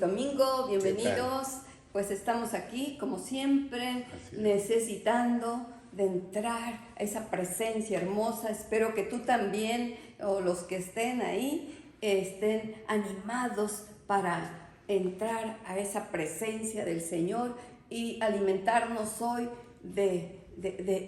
domingo, bienvenidos. Pues estamos aquí, como siempre, necesitando de entrar a esa presencia hermosa. Espero que tú también, o los que estén ahí, estén animados para entrar a esa presencia del Señor y alimentarnos hoy de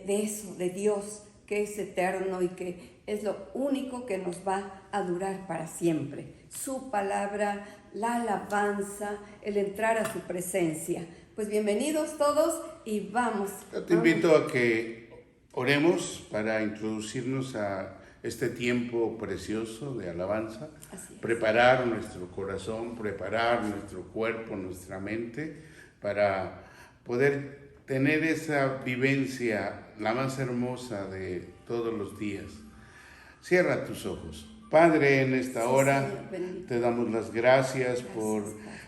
eso, de Dios, que es eterno y que es lo único que nos va a durar para siempre. Su palabra, la alabanza, el entrar a su presencia. Pues bienvenidos todos y vamos. Yo te invito a que oremos para introducirnos a este tiempo precioso de alabanza. Preparar nuestro corazón, preparar nuestro cuerpo, nuestra mente, para poder tener esa vivencia, la más hermosa de todos los días. Cierra tus ojos. Padre, en esta hora te damos las gracias por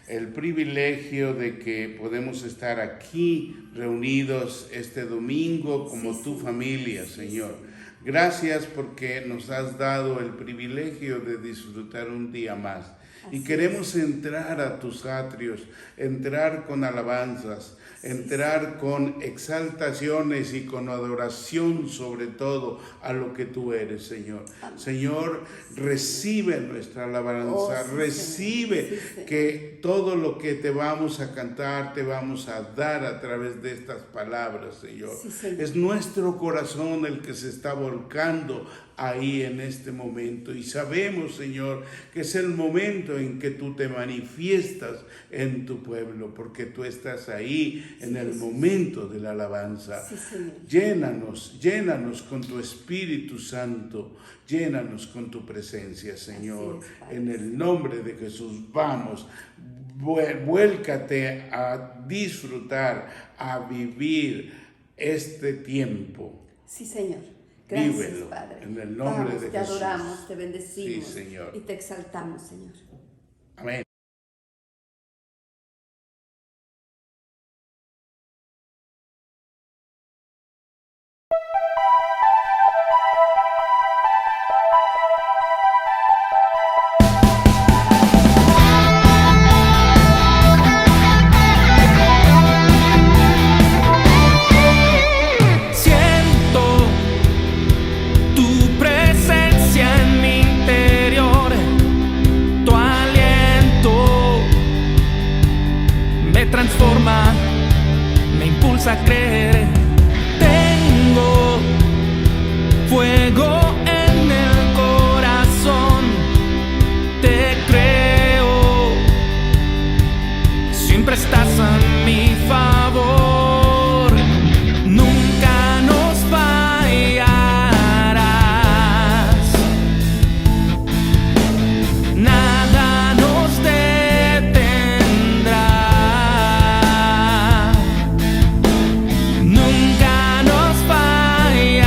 el privilegio de que podemos estar aquí reunidos este domingo como tu familia, Señor. Gracias porque nos has dado el privilegio de disfrutar un día más. Y queremos entrar a tus atrios, entrar con alabanzas, entrar con exaltaciones y con adoración sobre todo a lo que tú eres, Señor. Señor, recibe nuestra alabanza, recibe que todo lo que te vamos a cantar, te vamos a dar a través de estas palabras, Señor. Es nuestro corazón el que se está volcando ahí en este momento y sabemos, Señor, que es el momento en que tú te manifiestas en tu pueblo, porque tú estás ahí en el momento de la alabanza. Llénanos con tu Espíritu Santo, llénanos con tu presencia, Señor. En el nombre de Jesús, vamos, vuélcate a disfrutar, a vivir este tiempo. Sí, Señor. Gracias, Vívelo, Padre. en el nombre de Jesús. Te adoramos, te bendecimos, sí, Señor, y te exaltamos, Señor. Amén. Transforma, me impulsa a creer. Tengo fuego en el corazón, te creo, siempre estás a mi favor, nunca nos fallarás, nada nos detendrá. Nunca nos fallarás.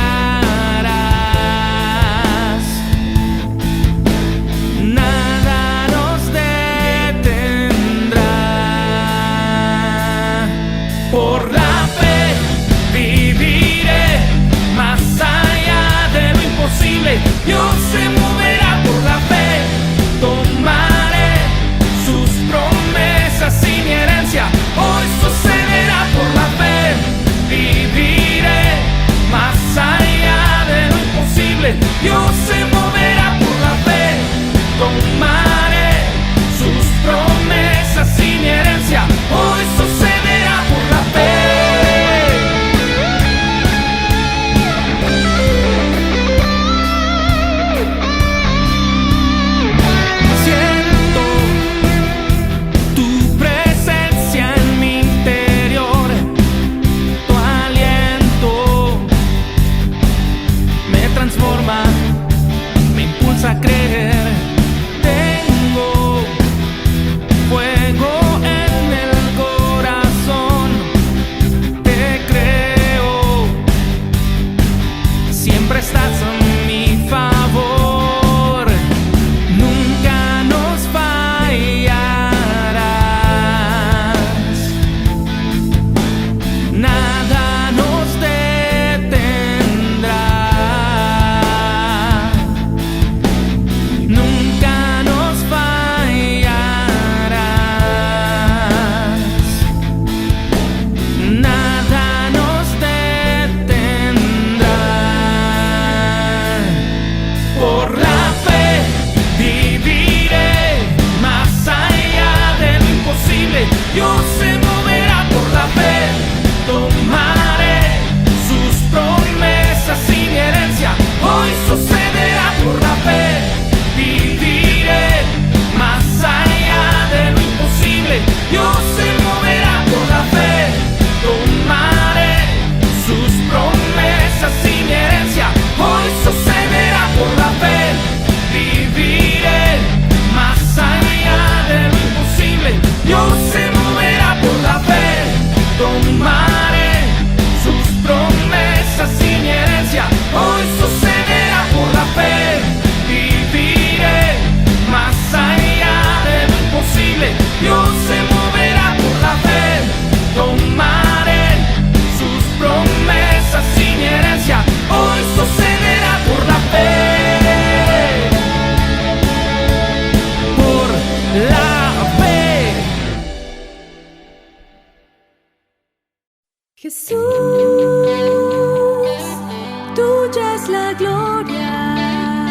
es la gloria,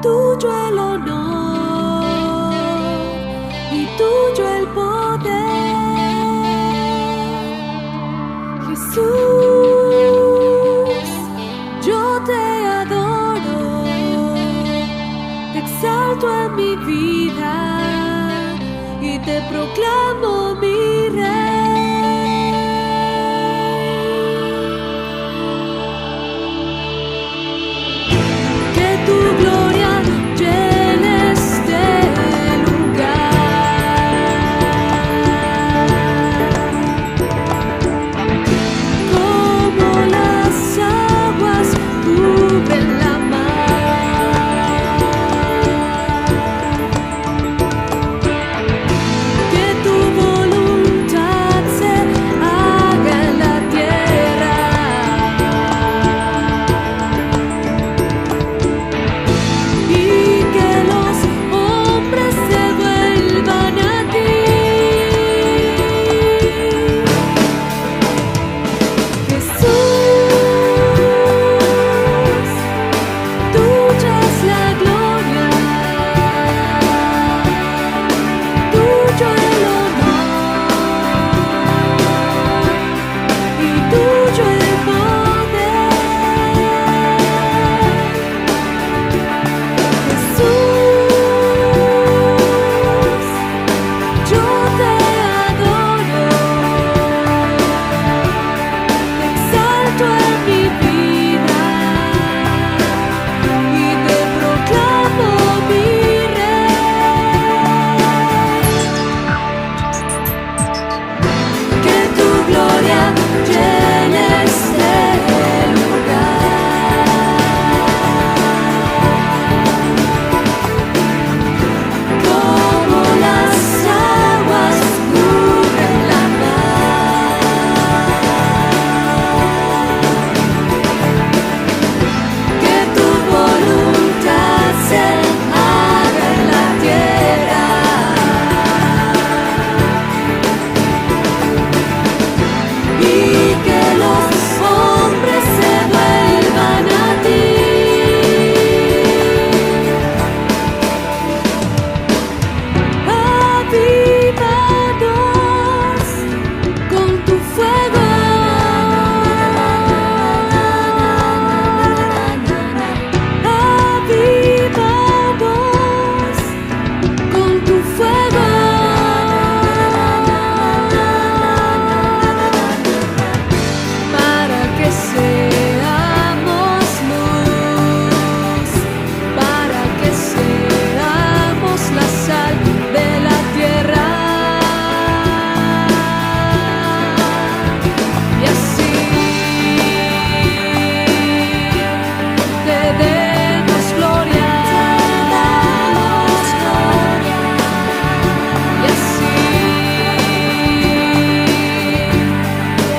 tuyo el honor y tuyo el poder. Jesús, yo te adoro, te exalto en mi vida y te proclamo mi Rey. Que tu gloria llene este lugar, como las aguas cubren la mar. Que tu voluntad se haga en la tierra y que los hombres se vuelvan a ti. Jesús, tuya es la gloria, tuyo el honor y tuyo el poder. Jesús, yo te adoro, te exalto en mi vida y te proclamo mi Rey. Que tu gloria llene este lugar, como las aguas cubren la mar. Que tu voluntad se haga en la tierra y que los hombres se vuelvan a ti. Avívanos con tu fuego, avívanos con tu fuego, para que seamos luz, para que seamos la sal de la tierra. Y así te demos gloria, y así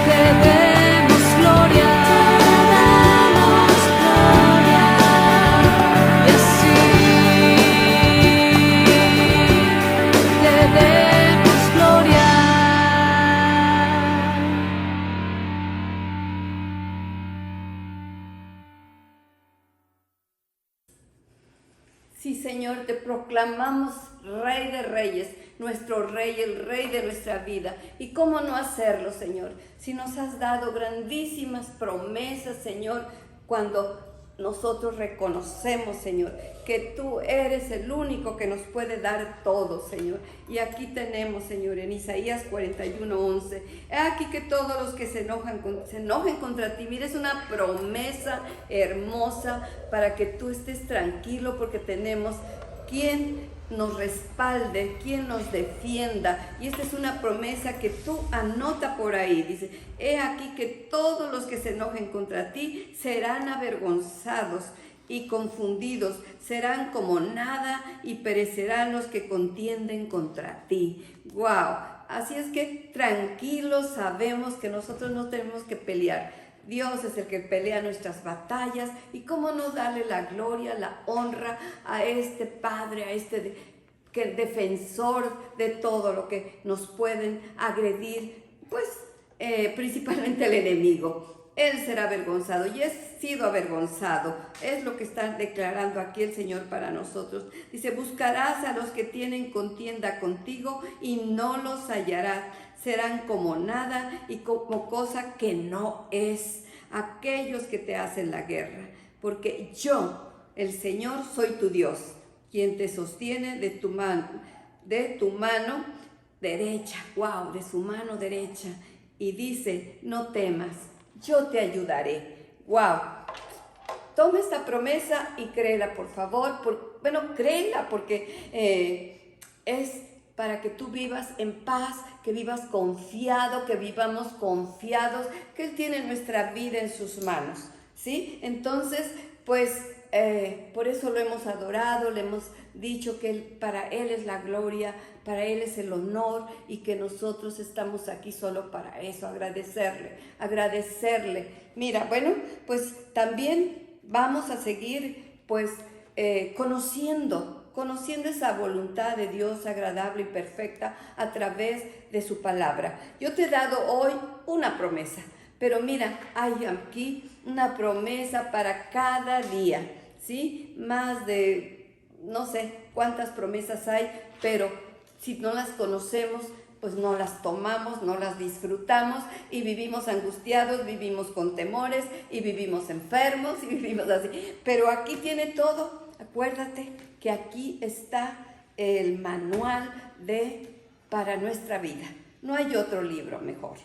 te demos gloria, y así te demos gloria. Sí, Señor, te proclamamos Rey de Reyes, nuestro Rey, el Rey de nuestra vida. ¿Y cómo no hacerlo, Señor? Si nos has dado grandísimas promesas, Señor, cuando nosotros reconocemos, Señor, que tú eres el único que nos puede dar todo, Señor. Y aquí tenemos, Señor, en Isaías 41:11, he aquí que todos los que se enojen contra ti. Mira, es una promesa hermosa para que tú estés tranquilo, porque tenemos quien nos respalde, quien nos defienda. Y esta es una promesa que tú anota por ahí. Dice, he aquí que todos los que se enojen contra ti serán avergonzados y confundidos, serán como nada y perecerán los que contienden contra ti. ¡Wow! Así es que tranquilos, sabemos que nosotros no tenemos que pelear. Dios es el que pelea nuestras batallas, y cómo no darle la gloria, la honra a este Padre, a este defensor de todo lo que nos pueden agredir, pues principalmente el enemigo. él será avergonzado y es sido avergonzado. Es lo que está declarando aquí el Señor para nosotros. Dice, buscarás a los que tienen contienda contigo y no los hallarás. Serán como nada y como cosa que no es. Aquellos que te hacen la guerra. Porque yo, el Señor, soy tu Dios, quien te sostiene de tu mano derecha. Wow, de su mano derecha. Y dice, no temas, yo te ayudaré. Wow. Toma esta promesa y créela, por favor. Créela porque es para que tú vivas en paz, que vivas confiado, que vivamos confiados, que Él tiene nuestra vida en sus manos, ¿sí? Entonces, pues, por eso lo hemos adorado, le hemos dicho que para Él es la gloria, para Él es el honor y que nosotros estamos aquí solo para eso, agradecerle. Mira, bueno, pues también vamos a seguir, pues, conociendo esa voluntad de Dios agradable y perfecta a través de su palabra. Yo te he dado hoy una promesa, pero mira, hay aquí una promesa para cada día, ¿sí? Más de, no sé cuántas promesas hay, pero si no las conocemos, pues no las tomamos, no las disfrutamos y vivimos angustiados, vivimos con temores y vivimos enfermos y vivimos así. Pero aquí tiene todo. Acuérdate que aquí está el manual para nuestra vida. No hay otro libro mejor,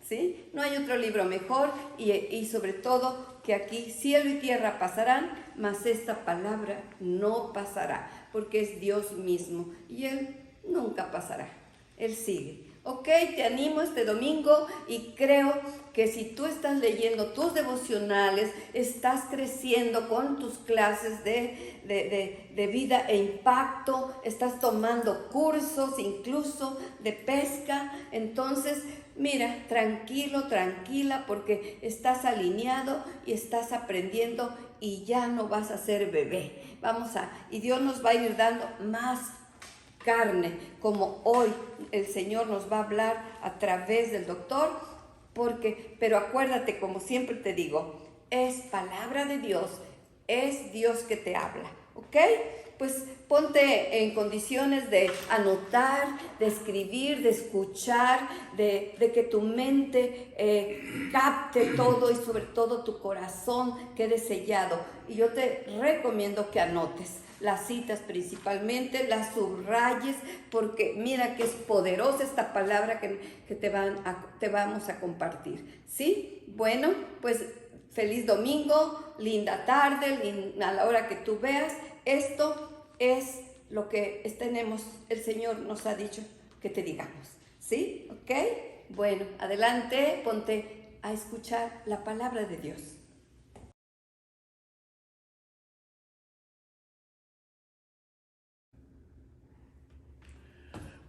¿sí? No hay otro libro mejor y sobre todo que aquí cielo y tierra pasarán, mas esta palabra no pasará, porque es Dios mismo y Él nunca pasará. Él sigue. Ok, te animo este domingo y creo que si tú estás leyendo tus devocionales, estás creciendo con tus clases de vida e impacto, estás tomando cursos incluso de pesca, entonces mira, tranquilo, tranquila, porque estás alineado y estás aprendiendo y ya no vas a ser bebé. Y Dios nos va a ir dando más carne, como hoy el Señor nos va a hablar a través del doctor, pero acuérdate, como siempre te digo, es palabra de Dios, es Dios que te habla, ¿ok? Pues ponte en condiciones de anotar, de escribir, de escuchar, de que tu mente capte todo y sobre todo tu corazón quede sellado. Y yo te recomiendo que anotes las citas principalmente, las subrayes, porque mira que es poderosa esta palabra que te vamos a compartir, ¿sí? Bueno, pues feliz domingo, linda tarde, a la hora que tú veas. Esto es lo que el Señor nos ha dicho que te digamos, ¿sí? ¿Ok? Bueno, adelante, ponte a escuchar la palabra de Dios.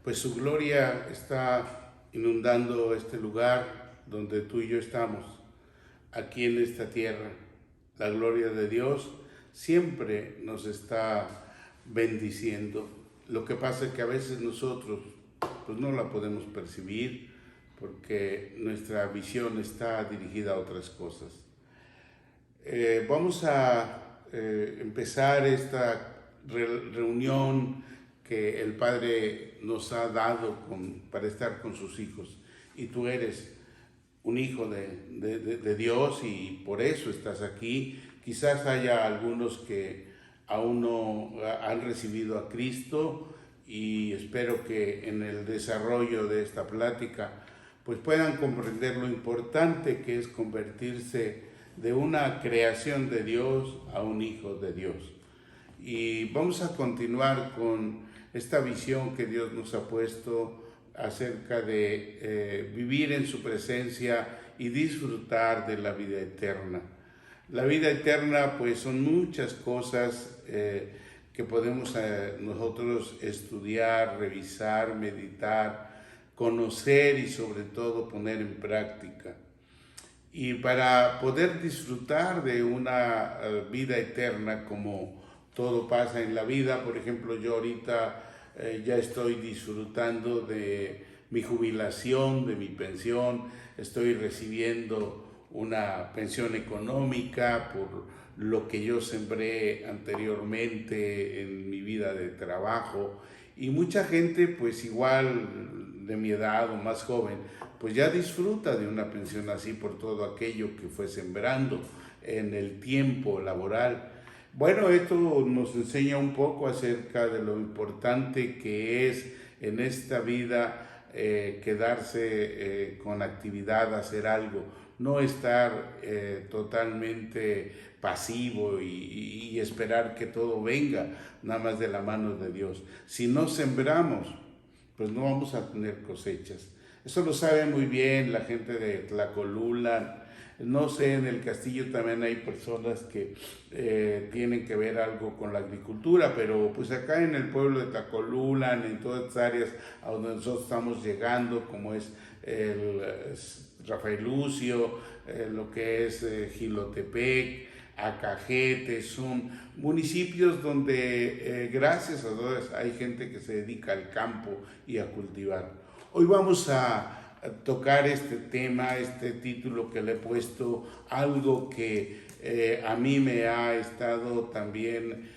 Pues su gloria está inundando este lugar donde tú y yo estamos, aquí en esta tierra. La gloria de Dios siempre nos está bendiciendo. Lo que pasa es que a veces nosotros pues no la podemos percibir porque nuestra visión está dirigida a otras cosas. Vamos a empezar esta reunión que el Padre nos ha dado para estar con sus hijos. Y tú eres un hijo de Dios y por eso estás aquí. Quizás haya algunos que aún no han recibido a Cristo y espero que en el desarrollo de esta plática pues puedan comprender lo importante que es convertirse de una creación de Dios a un hijo de Dios. Y vamos a continuar con esta visión que Dios nos ha puesto acerca de vivir en su presencia y disfrutar de la vida eterna. La vida eterna pues son muchas cosas que podemos nosotros estudiar, revisar, meditar, conocer y sobre todo poner en práctica. Y para poder disfrutar de una vida eterna como todo pasa en la vida, por ejemplo, yo ahorita ya estoy disfrutando de mi jubilación, de mi pensión, estoy recibiendo una pensión económica por lo que yo sembré anteriormente en mi vida de trabajo. Y mucha gente, pues igual de mi edad o más joven, pues ya disfruta de una pensión así por todo aquello que fue sembrando en el tiempo laboral. Bueno, esto nos enseña un poco acerca de lo importante que es en esta vida quedarse con actividad, hacer algo, no estar totalmente pasivo y esperar que todo venga nada más de la mano de Dios. Si no sembramos, pues no vamos a tener cosechas. Eso lo sabe muy bien la gente de Tlacolula. No sé, en el Castillo también hay personas que tienen que ver algo con la agricultura, pero pues acá en el pueblo de Tlacolula, en todas estas áreas a donde nosotros estamos llegando, como es el Rafael Lucio, lo que es Jilotepec, Acajete, son municipios donde gracias a Dios hay gente que se dedica al campo y a cultivar. Hoy vamos a tocar este tema, este título que le he puesto, algo que a mí me ha estado también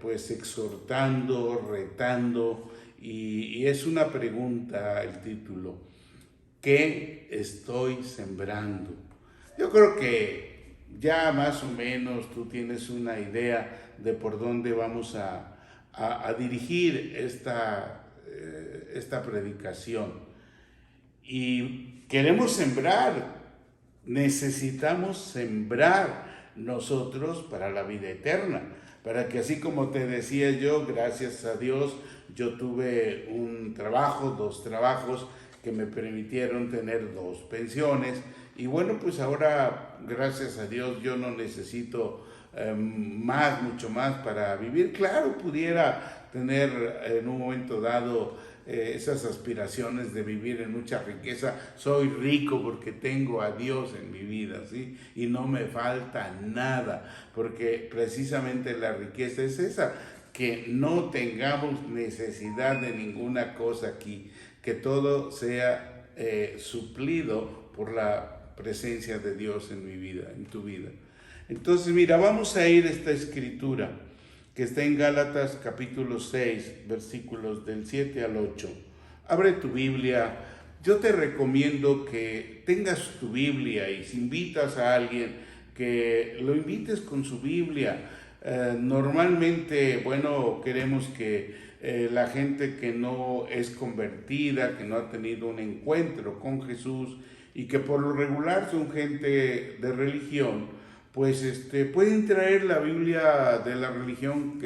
pues exhortando, retando, y es una pregunta el título: ¿qué estoy sembrando? Yo creo que ya más o menos tú tienes una idea de por dónde vamos a dirigir esta predicación. Y queremos sembrar, necesitamos sembrar nosotros para la vida eterna, para que así como te decía yo, gracias a Dios, yo tuve un trabajo, 2 trabajos que me permitieron tener 2 pensiones, y bueno, pues ahora, gracias a Dios, yo no necesito mucho más para vivir. Claro, pudiera tener en un momento dado esas aspiraciones de vivir en mucha riqueza. Soy rico porque tengo a Dios en mi vida, ¿sí? Y no me falta nada, porque precisamente la riqueza es esa, que no tengamos necesidad de ninguna cosa aquí, que todo sea suplido por la presencia de Dios en mi vida, en tu vida. Entonces, mira, vamos a ir a esta escritura que está en Gálatas capítulo 6, versículos del 7 al 8. Abre tu Biblia. Yo te recomiendo que tengas tu Biblia, y si invitas a alguien, que lo invites con su Biblia. Normalmente, bueno, queremos que la gente que no es convertida, que no ha tenido un encuentro con Jesús y que por lo regular son gente de religión, pues pueden traer la Biblia de la religión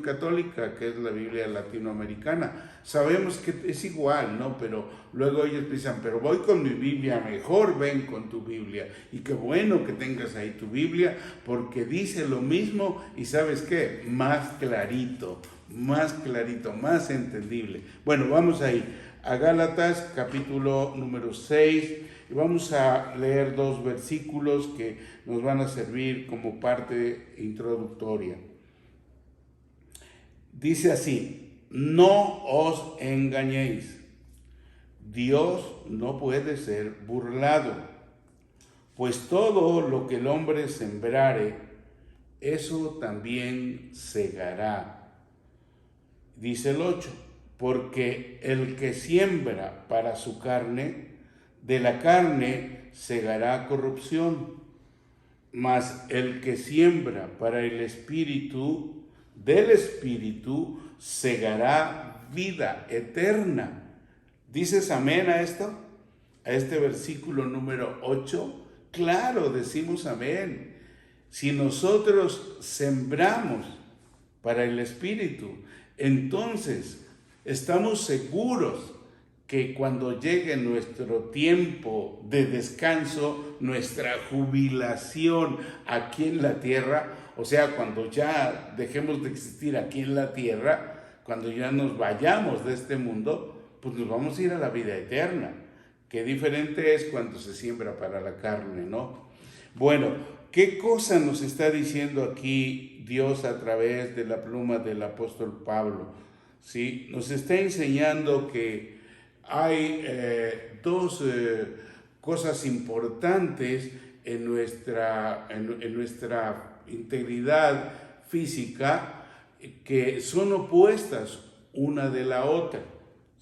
católica, que es la Biblia latinoamericana. Sabemos que es igual, ¿no? Pero luego ellos piensan, pero voy con mi Biblia, mejor ven con tu Biblia. Y qué bueno que tengas ahí tu Biblia, porque dice lo mismo y ¿sabes qué? Más clarito, más entendible. Bueno, vamos ahí a Gálatas capítulo número 6, y vamos a leer 2 versículos que nos van a servir como parte introductoria. Dice así: no os engañéis, Dios no puede ser burlado, pues todo lo que el hombre sembrare, eso también segará. Dice el 8, porque el que siembra para su carne, de la carne segará corrupción, mas el que siembra para el Espíritu, del Espíritu segará vida eterna. ¿Dices amén a esto? A este versículo número 8. Claro, decimos amén. Si nosotros sembramos para el Espíritu, entonces estamos seguros que cuando llegue nuestro tiempo de descanso, nuestra jubilación aquí en la tierra, o sea, cuando ya dejemos de existir aquí en la tierra, cuando ya nos vayamos de este mundo, pues nos vamos a ir a la vida eterna. Qué diferente es cuando se siembra para la carne, ¿no? Bueno, ¿qué cosa nos está diciendo aquí Dios a través de la pluma del apóstol Pablo? ¿Sí? Nos está enseñando que hay 2 cosas importantes en nuestra integridad física que son opuestas una de la otra,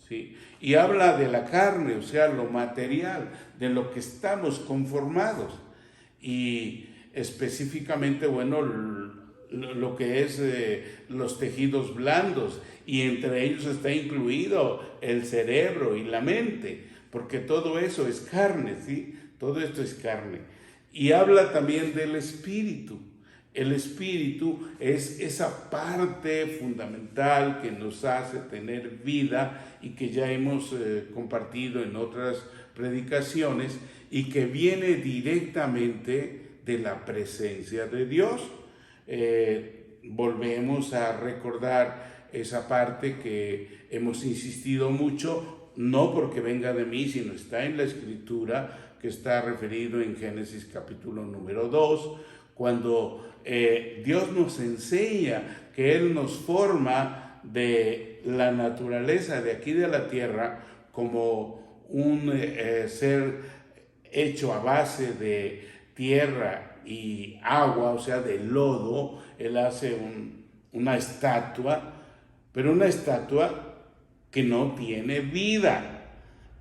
¿sí? Y habla de la carne, o sea, lo material, de lo que estamos conformados. Y específicamente, bueno, lo que es los tejidos blandos, y entre ellos está incluido el cerebro y la mente, porque todo eso es carne, ¿sí? Todo esto es carne. Y habla también del espíritu. El espíritu es esa parte fundamental que nos hace tener vida y que ya hemos compartido en otras predicaciones y que viene directamente de la presencia de Dios. Volvemos a recordar esa parte que hemos insistido mucho, no porque venga de mí, sino está en la Escritura, que está referido en Génesis capítulo número 2, cuando Dios nos enseña que Él nos forma de la naturaleza de aquí de la tierra como un ser hecho a base de tierra y agua, o sea, de lodo. Él hace una estatua, pero una estatua que no tiene vida.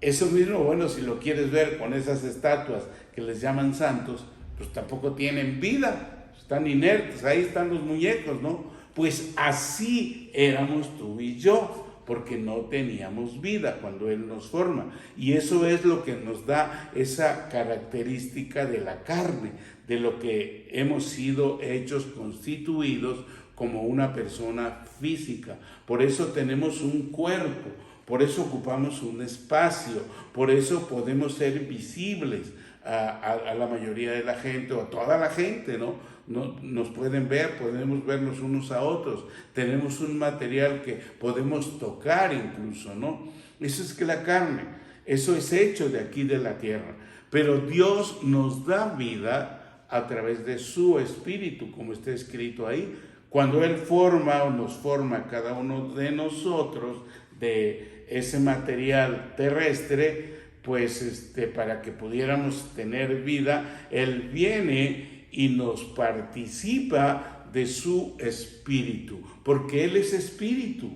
Eso mismo, bueno, si lo quieres ver con esas estatuas que les llaman santos, pues tampoco tienen vida, están inertes, ahí están los muñecos, ¿no? Pues así éramos tú y yo, porque no teníamos vida cuando Él nos forma. Y eso es lo que nos da esa característica de la carne, de lo que hemos sido hechos, constituidos como una persona física. Por eso tenemos un cuerpo, por eso ocupamos un espacio, por eso podemos ser visibles a la mayoría de la gente, o a toda la gente, ¿no? Nos pueden ver, podemos vernos unos a otros, tenemos un material que podemos tocar incluso, ¿no? Eso es que la carne, eso es hecho de aquí de la tierra, pero Dios nos da vida a través de su Espíritu, como está escrito ahí, cuando Él forma o nos forma a cada uno de nosotros de ese material terrestre, pues para que pudiéramos tener vida, Él viene y nos participa de su espíritu, porque Él es espíritu,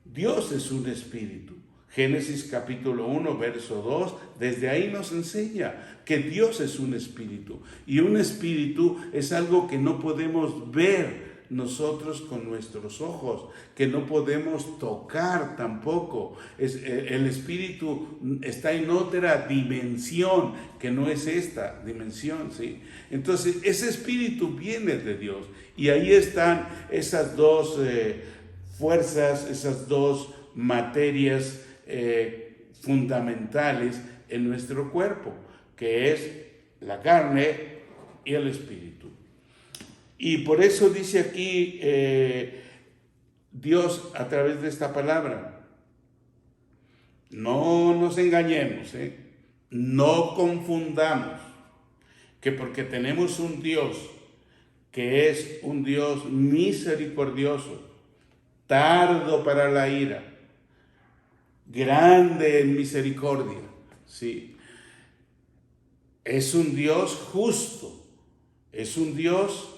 Dios es un espíritu. Génesis capítulo 1, verso 2, desde ahí nos enseña que Dios es un espíritu, y un espíritu es algo que no podemos ver nosotros con nuestros ojos, que no podemos tocar tampoco. El espíritu está en otra dimensión que no es esta dimensión, ¿sí? Entonces ese espíritu viene de Dios, y ahí están esas dos fuerzas, esas dos materias fundamentales en nuestro cuerpo, que es la carne y el espíritu. Y por eso dice aquí Dios a través de esta palabra, no nos engañemos, no confundamos, que porque tenemos un Dios que es un Dios misericordioso, tardo para la ira, grande en misericordia, ¿sí? Es un Dios justo, es un Dios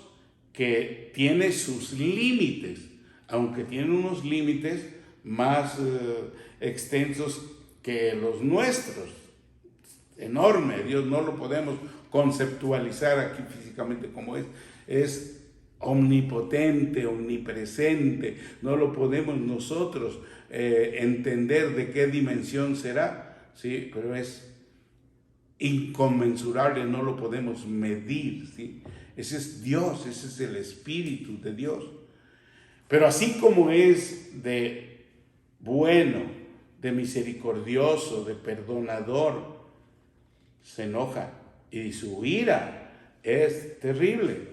que tiene sus límites, aunque tiene unos límites más extensos que los nuestros, enorme. Dios no lo podemos conceptualizar aquí físicamente como es omnipotente, omnipresente, no lo podemos nosotros entender de qué dimensión será, ¿sí? Pero es inconmensurable, no lo podemos medir, ¿sí? Ese es Dios, ese es el Espíritu de Dios. Pero así como es de bueno, de misericordioso, de perdonador, se enoja, y su ira es terrible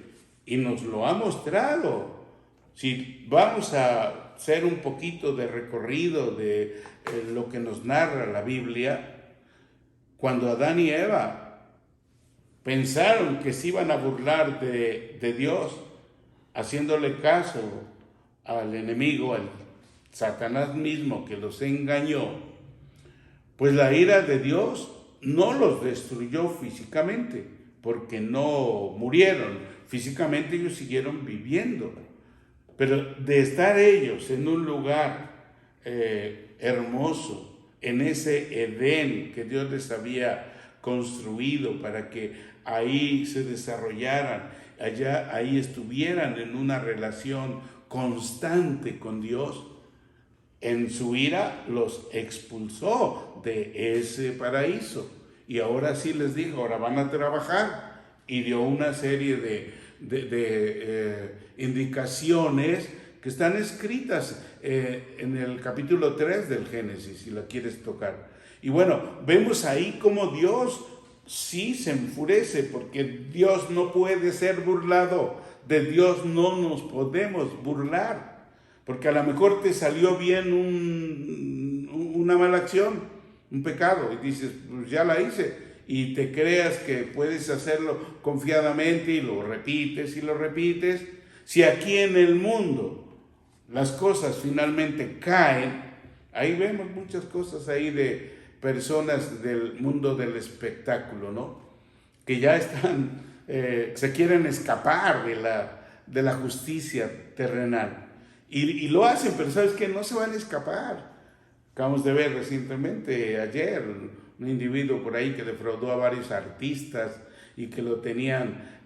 y nos lo ha mostrado. Si vamos a hacer un poquito de recorrido de lo que nos narra la Biblia, cuando Adán y Eva pensaron que se iban a burlar de Dios, haciéndole caso al enemigo, al Satanás mismo que los engañó, pues la ira de Dios no los destruyó físicamente, porque no murieron. Físicamente ellos siguieron viviendo. Pero de estar ellos en un lugar hermoso, en ese Edén que Dios les había construido para que ahí se desarrollaran, ahí estuvieran en una relación constante con Dios, en su ira los expulsó de ese paraíso. Y ahora sí les dijo, ahora van a trabajar. Y dio una serie de indicaciones que están escritas en el capítulo 3 del Génesis, si la quieres tocar. Y bueno, vemos ahí cómo Dios sí se enfurece, porque Dios no puede ser burlado. De Dios no nos podemos burlar. Porque a lo mejor te salió bien una mala acción, un pecado, y dices, pues ya la hice, y te creas que puedes hacerlo confiadamente y lo repites y lo repites. Si aquí en el mundo las cosas finalmente caen, ahí vemos muchas cosas ahí de personas del mundo del espectáculo, ¿no? Que ya están, se quieren escapar de la justicia terrenal. Y lo hacen, pero ¿sabes qué? No se van a escapar. Acabamos de ver recientemente, ayer, un individuo por ahí que defraudó a varios artistas y que lo tenían,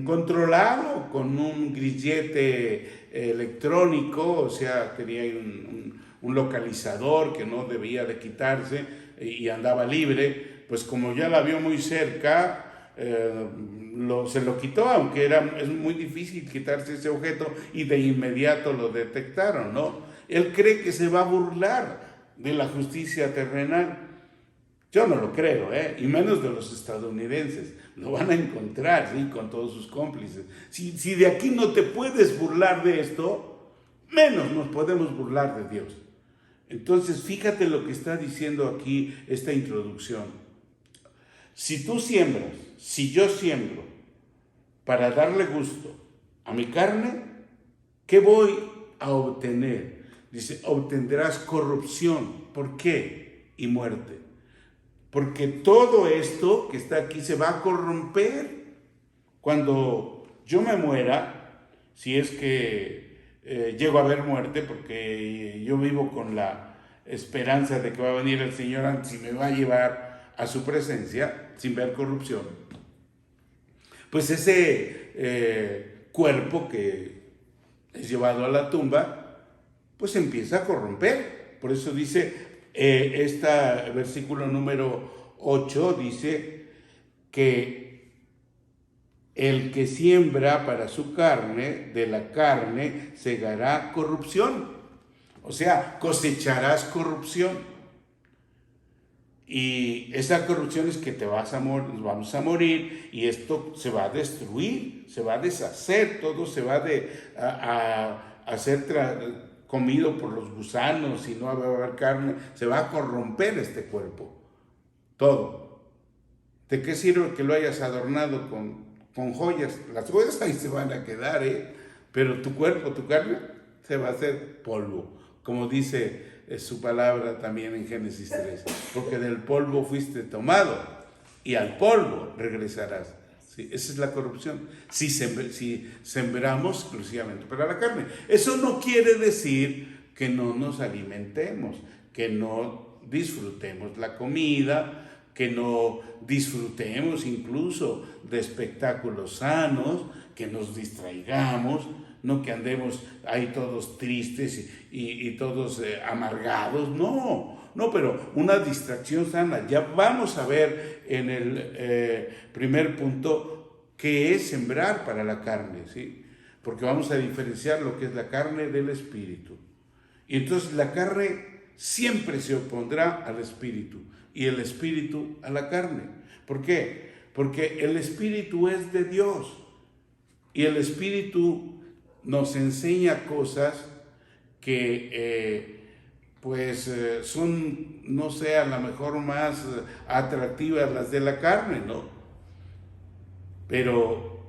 controlado con un grillete electrónico, o sea, tenía un localizador que no debía de quitarse y andaba libre. Pues como ya la vio muy cerca, se lo quitó, aunque es muy difícil quitarse ese objeto, y de inmediato lo detectaron, ¿no? Él cree que se va a burlar de la justicia terrenal. Yo no lo creo, y menos de los estadounidenses. Lo van a encontrar, ¿sí? Con todos sus cómplices. Si de aquí no te puedes burlar de esto, menos nos podemos burlar de Dios. Entonces, fíjate lo que está diciendo aquí esta introducción. Si tú siembras, si yo siembro para darle gusto a mi carne, ¿qué voy a obtener? Dice, obtendrás corrupción. ¿Por qué? Y muerte. Porque todo esto que está aquí se va a corromper. Cuando yo me muera, si es que llego a ver muerte, porque yo vivo con la esperanza de que va a venir el Señor antes y me va a llevar a su presencia, sin ver corrupción, pues ese cuerpo que es llevado a la tumba, pues empieza a corromper. Por eso dice, versículo número 8, dice que el que siembra para su carne, de la carne segará corrupción. O sea, cosecharás corrupción. Y esa corrupción es que nos vamos a morir, y esto se va a destruir, se va a deshacer, todo se va a ser comido por los gusanos, y no va a haber carne, se va a corromper este cuerpo, todo. ¿De qué sirve que lo hayas adornado con joyas? Las joyas ahí se van a quedar, pero tu cuerpo, tu carne, se va a hacer polvo, como dice su palabra también en Génesis 3, porque del polvo fuiste tomado y al polvo regresarás. ¿Sí? Esa es la corrupción, si sembramos exclusivamente para la carne. Eso no quiere decir que no nos alimentemos, que no disfrutemos la comida, que no disfrutemos incluso de espectáculos sanos, que nos distraigamos, no que andemos ahí todos tristes y todos amargados, no, pero una distracción sana. Ya vamos a ver en el primer punto qué es sembrar para la carne, ¿sí? Porque vamos a diferenciar lo que es la carne del espíritu. Y entonces la carne siempre se opondrá al espíritu y el espíritu a la carne. ¿Por qué? Porque el espíritu es de Dios y el espíritu nos enseña cosas que son, no sé, a lo mejor más atractivas las de la carne, ¿no? Pero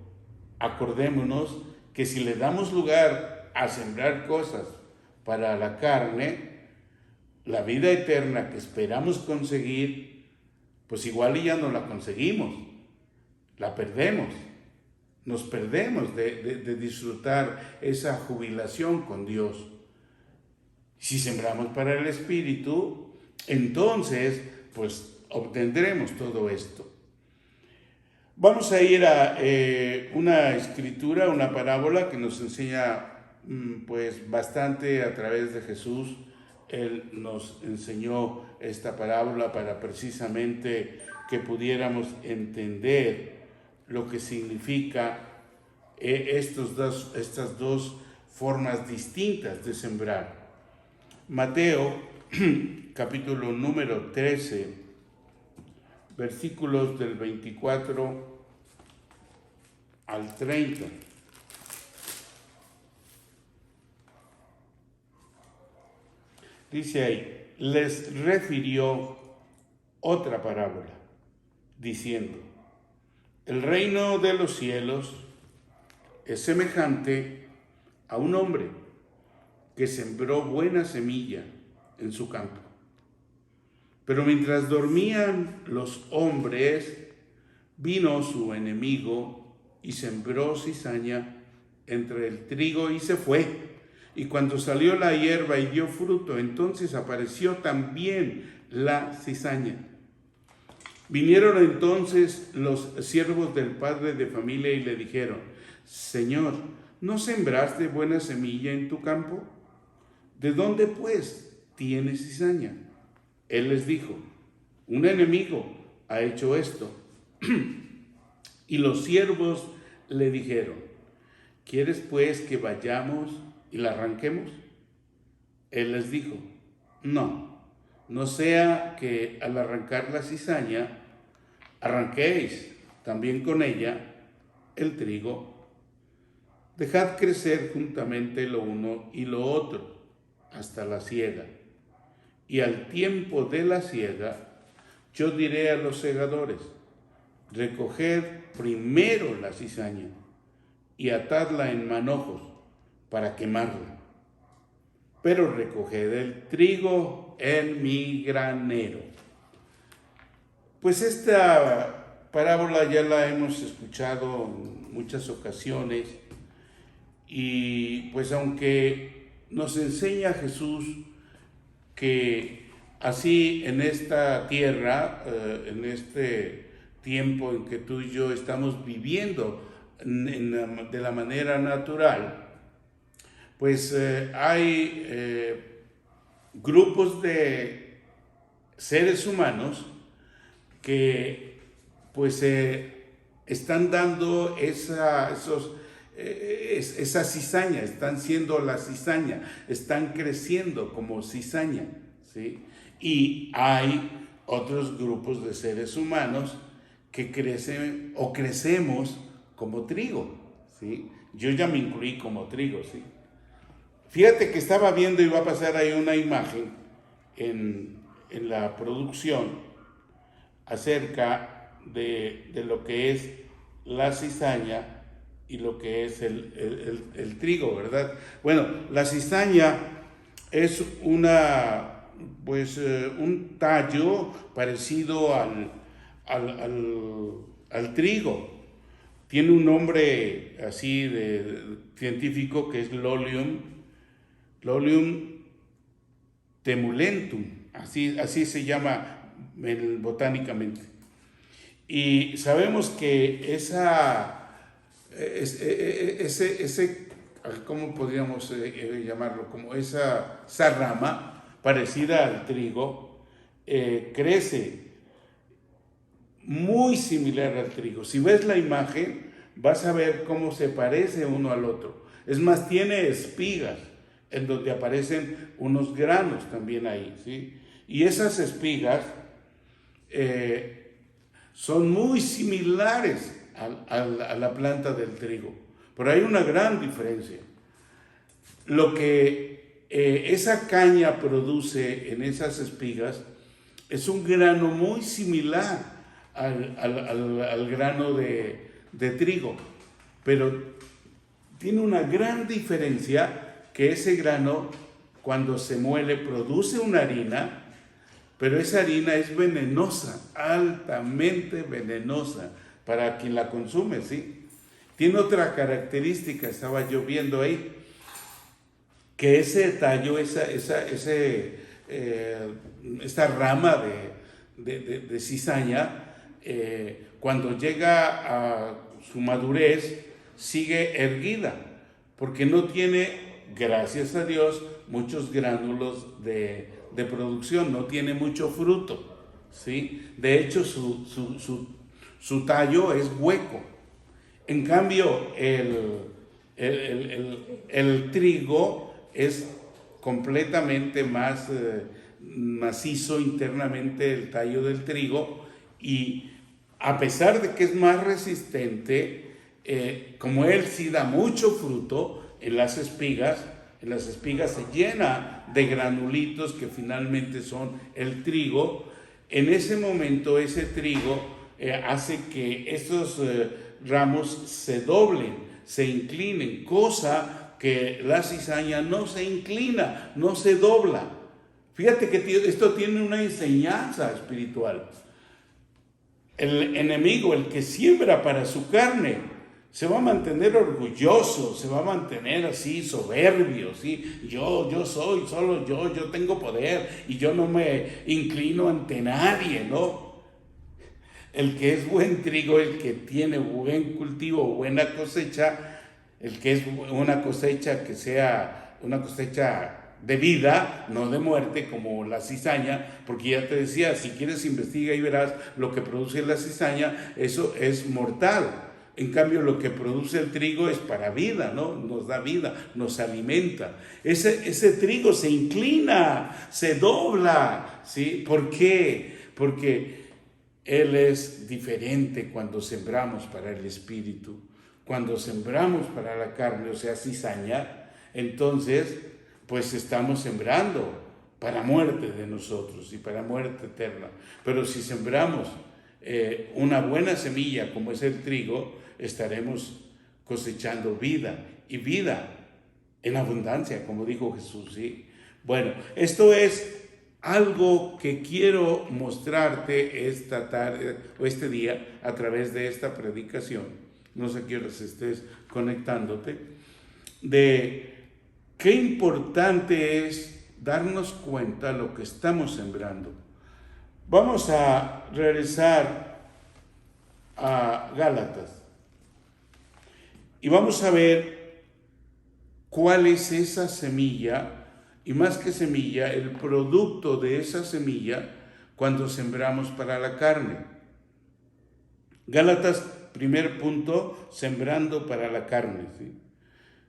acordémonos que si le damos lugar a sembrar cosas para la carne, la vida eterna que esperamos conseguir, pues igual ya no la conseguimos, la perdemos. Nos perdemos de disfrutar esa jubilación con Dios. Si sembramos para el Espíritu, entonces, pues obtendremos todo esto. Vamos a ir a una escritura, una parábola que nos enseña pues bastante a través de Jesús. Él nos enseñó esta parábola para precisamente que pudiéramos entender lo que significa estas dos formas distintas de sembrar. Mateo, capítulo número 13, versículos del 24 al 30. Dice ahí, les refirió otra parábola, diciendo, el reino de los cielos es semejante a un hombre que sembró buena semilla en su campo. Pero mientras dormían los hombres, vino su enemigo y sembró cizaña entre el trigo y se fue. Y cuando salió la hierba y dio fruto, entonces apareció también la cizaña. Vinieron entonces los siervos del padre de familia y le dijeron, Señor, ¿no sembraste buena semilla en tu campo? ¿De dónde pues tienes cizaña? Él les dijo, un enemigo ha hecho esto. Y los siervos le dijeron, ¿quieres pues que vayamos y la arranquemos? Él les dijo, no sea que al arrancar la cizaña, arranquéis también con ella el trigo. Dejad crecer juntamente lo uno y lo otro hasta la siega. Y al tiempo de la siega, yo diré a los segadores, recoged primero la cizaña y atadla en manojos para quemarla, pero recoged el trigo en mi granero. Pues esta parábola ya la hemos escuchado en muchas ocasiones y pues aunque nos enseña Jesús que así en esta tierra, en este tiempo en que tú y yo estamos viviendo de la manera natural, pues hay grupos de seres humanos que pues están dando esa cizaña, están siendo la cizaña, están creciendo como cizaña, ¿sí? Y hay otros grupos de seres humanos que crecen o crecemos como trigo, ¿sí? Yo ya me incluí como trigo, ¿sí? Fíjate que estaba viendo y va a pasar ahí una imagen en la producción acerca de lo que es la cizaña y lo que es el trigo, ¿verdad? Bueno, la cizaña es un tallo parecido al trigo. Tiene un nombre así científico que es Lolium temulentum, así se llama botánicamente. Y sabemos que ese ¿cómo podríamos llamarlo? Como esa rama parecida al trigo, crece muy similar al trigo. Si ves la imagen, vas a ver cómo se parece uno al otro. Es más, tiene espigas en donde aparecen unos granos también ahí, ¿sí? Y esas espigas son muy similares a la planta del trigo, pero hay una gran diferencia. Lo que esa caña produce en esas espigas es un grano muy similar al grano de trigo, pero tiene una gran diferencia, que ese grano cuando se muele, produce una harina, pero esa harina es venenosa, altamente venenosa para quien la consume, ¿sí? Tiene otra característica, estaba yo viendo ahí, que ese tallo, esta rama de cizaña, cuando llega a su madurez, sigue erguida, porque no tiene, gracias a Dios, muchos gránulos de producción, no tiene mucho fruto, ¿sí? De hecho, su tallo es hueco. En cambio, el trigo es completamente más macizo internamente, el tallo del trigo, y a pesar de que es más resistente, como él sí da mucho fruto, en las espigas se llena de granulitos que finalmente son el trigo. En ese momento ese trigo hace que estos ramos se doblen, se inclinen, cosa que la cizaña no se inclina, no se dobla. Fíjate que esto tiene una enseñanza espiritual. El enemigo, el que siembra para su carne, se va a mantener orgulloso, se va a mantener así soberbio, ¿sí? Yo soy, solo yo tengo poder y yo no me inclino ante nadie, ¿no? El que es buen trigo, el que tiene buen cultivo, buena cosecha, el que es una cosecha que sea una cosecha de vida, no de muerte como la cizaña, porque ya te decía, si quieres investiga y verás lo que produce la cizaña, eso es mortal. En cambio, lo que produce el trigo es para vida, ¿no? Nos da vida, nos alimenta. Ese trigo se inclina, se dobla, ¿sí? ¿Por qué? Porque él es diferente cuando sembramos para el espíritu. Cuando sembramos para la carne, o sea, cizaña, entonces, pues estamos sembrando para muerte de nosotros y para muerte eterna. Pero si sembramos una buena semilla como es el trigo, estaremos cosechando vida, y vida en abundancia, como dijo Jesús, ¿sí? Bueno, esto es algo que quiero mostrarte esta tarde o este día a través de esta predicación. No sé qué horas estés conectándote, de qué importante es darnos cuenta de lo que estamos sembrando. Vamos a regresar a Gálatas y vamos a ver cuál es esa semilla, y más que semilla, el producto de esa semilla cuando sembramos para la carne. Gálatas, primer punto, sembrando para la carne, ¿sí?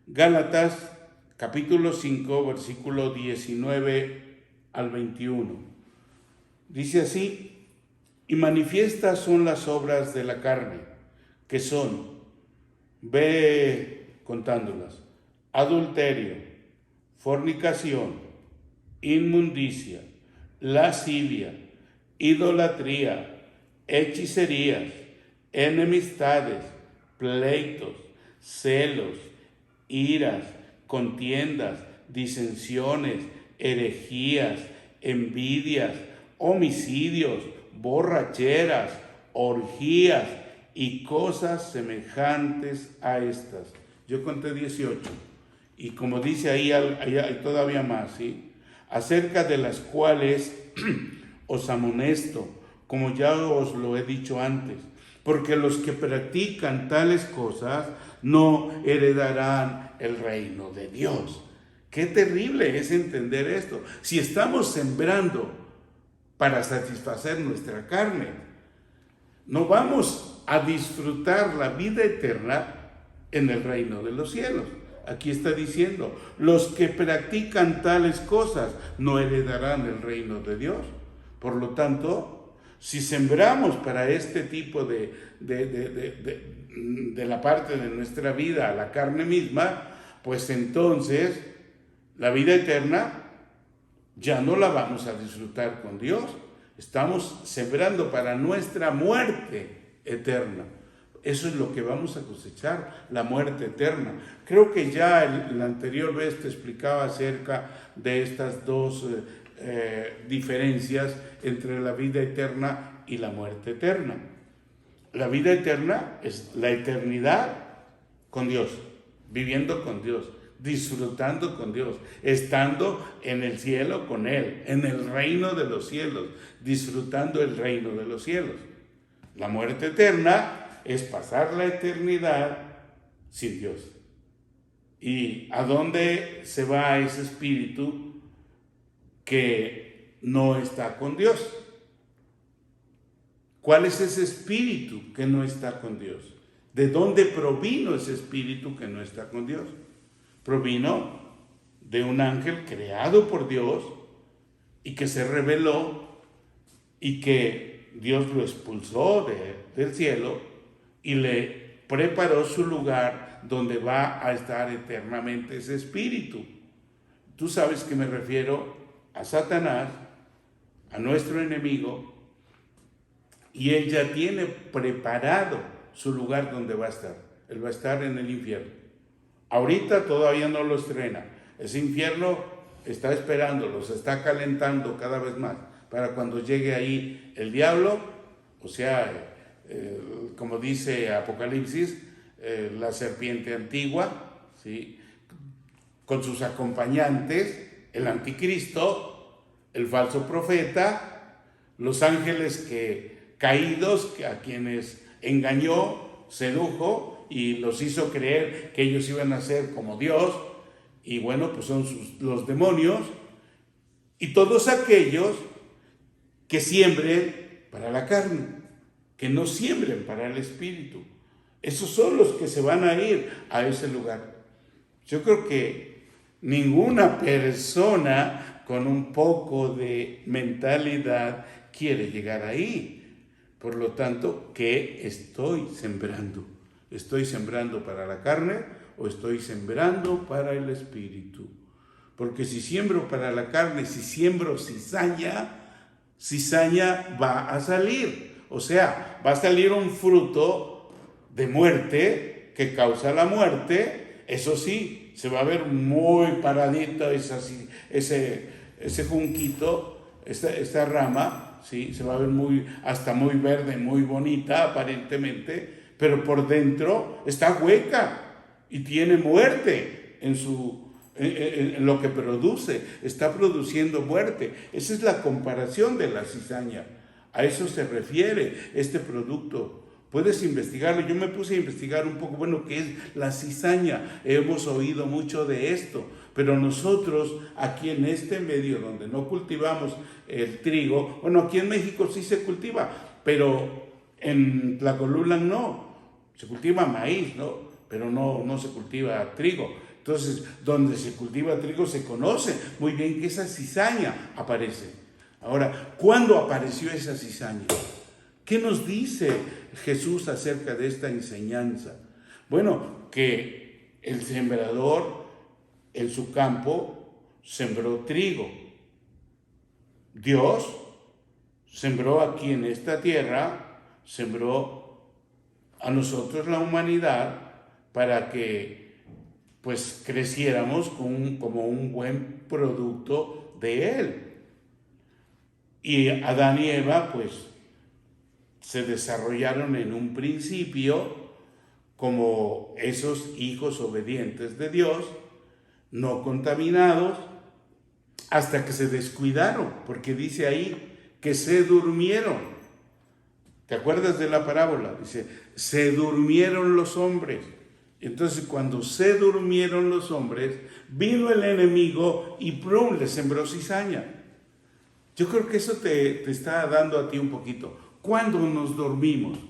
Gálatas, capítulo 5, versículo 19 al 21. Dice así: y manifiestas son las obras de la carne, que son, ve contándolas: adulterio, fornicación, inmundicia, lascivia, idolatría, hechicerías, enemistades, pleitos, celos, iras, contiendas, disensiones, herejías, envidias, homicidios, borracheras, orgías y cosas semejantes a estas. Yo conté 18. Y como dice ahí, hay todavía más, ¿sí? Acerca de las cuales os amonesto, como ya os lo he dicho antes, porque los que practican tales cosas no heredarán el reino de Dios. Qué terrible es entender esto. Si estamos sembrando para satisfacer nuestra carne, no vamos a disfrutar la vida eterna en el reino de los cielos. Aquí está diciendo, los que practican tales cosas no heredarán el reino de Dios. Por lo tanto, si sembramos para este tipo de la parte de nuestra vida, la carne misma, pues entonces la vida eterna ya no la vamos a disfrutar con Dios. Estamos sembrando para nuestra muerte eterna. Eso es lo que vamos a cosechar, la muerte eterna. Creo que ya la anterior vez te explicaba acerca de estas dos diferencias entre la vida eterna y la muerte eterna. La vida eterna es la eternidad con Dios, viviendo con Dios, disfrutando con Dios, estando en el cielo con Él, en el reino de los cielos, disfrutando el reino de los cielos. La muerte eterna es pasar la eternidad sin Dios. ¿Y a dónde se va ese espíritu que no está con Dios? ¿Cuál es ese espíritu que no está con Dios? ¿De dónde provino ese espíritu que no está con Dios? Provino de un ángel creado por Dios y que se rebeló y que Dios lo expulsó del cielo y le preparó su lugar donde va a estar eternamente ese espíritu. Tú sabes que me refiero a Satanás, a nuestro enemigo, y él ya tiene preparado su lugar donde va a estar. Él va a estar en el infierno. Ahorita todavía no lo estrena. Ese infierno está esperándolo, se está calentando cada vez más para cuando llegue ahí el diablo, o sea, como dice Apocalipsis, la serpiente antigua, ¿sí?, con sus acompañantes, el anticristo, el falso profeta, los ángeles caídos a quienes engañó, sedujo y los hizo creer que ellos iban a ser como Dios, y bueno, pues son los demonios, y todos aquellos que siembren para la carne, que no siembren para el espíritu. Esos son los que se van a ir a ese lugar. Yo creo que ninguna persona con un poco de mentalidad quiere llegar ahí. Por lo tanto, ¿qué estoy sembrando? ¿Estoy sembrando para la carne o estoy sembrando para el espíritu? Porque si siembro para la carne, si siembro cizaña va a salir. O sea, va a salir un fruto de muerte que causa la muerte. Eso sí, se va a ver muy paradito ese junquito, esta rama, ¿sí? Se va a ver hasta muy verde, muy bonita aparentemente, pero por dentro está hueca y tiene muerte en lo que produce, está produciendo muerte. Esa es la comparación de la cizaña. A eso se refiere este producto. Puedes investigarlo. Yo me puse a investigar un poco, bueno, ¿qué es la cizaña? Hemos oído mucho de esto, pero nosotros aquí en este medio donde no cultivamos el trigo, bueno, aquí en México sí se cultiva, pero en Tlacolula no. Se cultiva maíz, ¿no? Pero no se cultiva trigo. Entonces, donde se cultiva trigo se conoce muy bien que esa cizaña aparece. Ahora, ¿cuándo apareció esa cizaña? ¿Qué nos dice Jesús acerca de esta enseñanza? Bueno, que el sembrador en su campo sembró trigo. Dios sembró aquí en esta tierra, sembró a nosotros la humanidad para que pues creciéramos como un buen producto de Él. Y Adán y Eva pues se desarrollaron en un principio como esos hijos obedientes de Dios, no contaminados, hasta que se descuidaron, porque dice ahí que se durmieron. ¿Te acuerdas de la parábola? Dice, se durmieron los hombres. Entonces, cuando se durmieron los hombres, vino el enemigo y ¡prum!, le sembró cizaña. Yo creo que eso te está dando a ti un poquito. ¿Cuándo nos dormimos?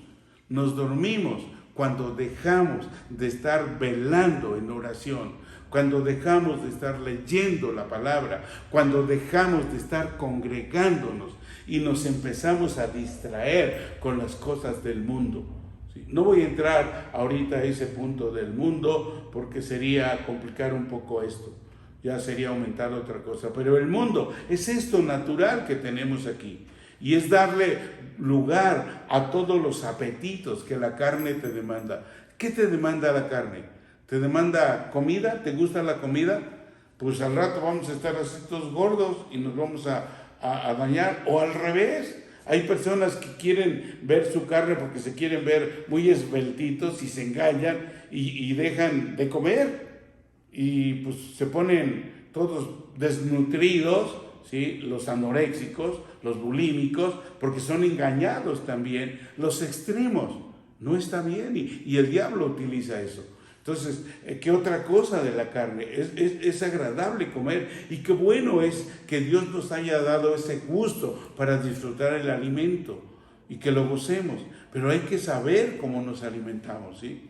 Nos dormimos cuando dejamos de estar velando en oración, cuando dejamos de estar leyendo la palabra, cuando dejamos de estar congregándonos y nos empezamos a distraer con las cosas del mundo. ¿Sí? No voy a entrar ahorita a ese punto del mundo porque sería complicar un poco esto. Ya sería aumentar otra cosa. Pero el mundo es esto natural que tenemos aquí. y es darle lugar a todos los apetitos que la carne te demanda. ¿Qué te demanda la carne? ¿Te demanda comida? ¿Te gusta la comida? Pues al rato vamos a estar así todos gordos y nos vamos a dañar. O al revés, hay personas que quieren ver su carne porque se quieren ver muy esbeltitos y se engañan y dejan de comer. Y pues se ponen todos desnutridos, ¿sí? Los anoréxicos, los bulímicos, porque son engañados también. Los extremos, no está bien y el diablo utiliza eso. Entonces, ¿qué otra cosa de la carne? Es agradable comer, y qué bueno es que Dios nos haya dado ese gusto para disfrutar el alimento y que lo gocemos, pero hay que saber cómo nos alimentamos, ¿sí?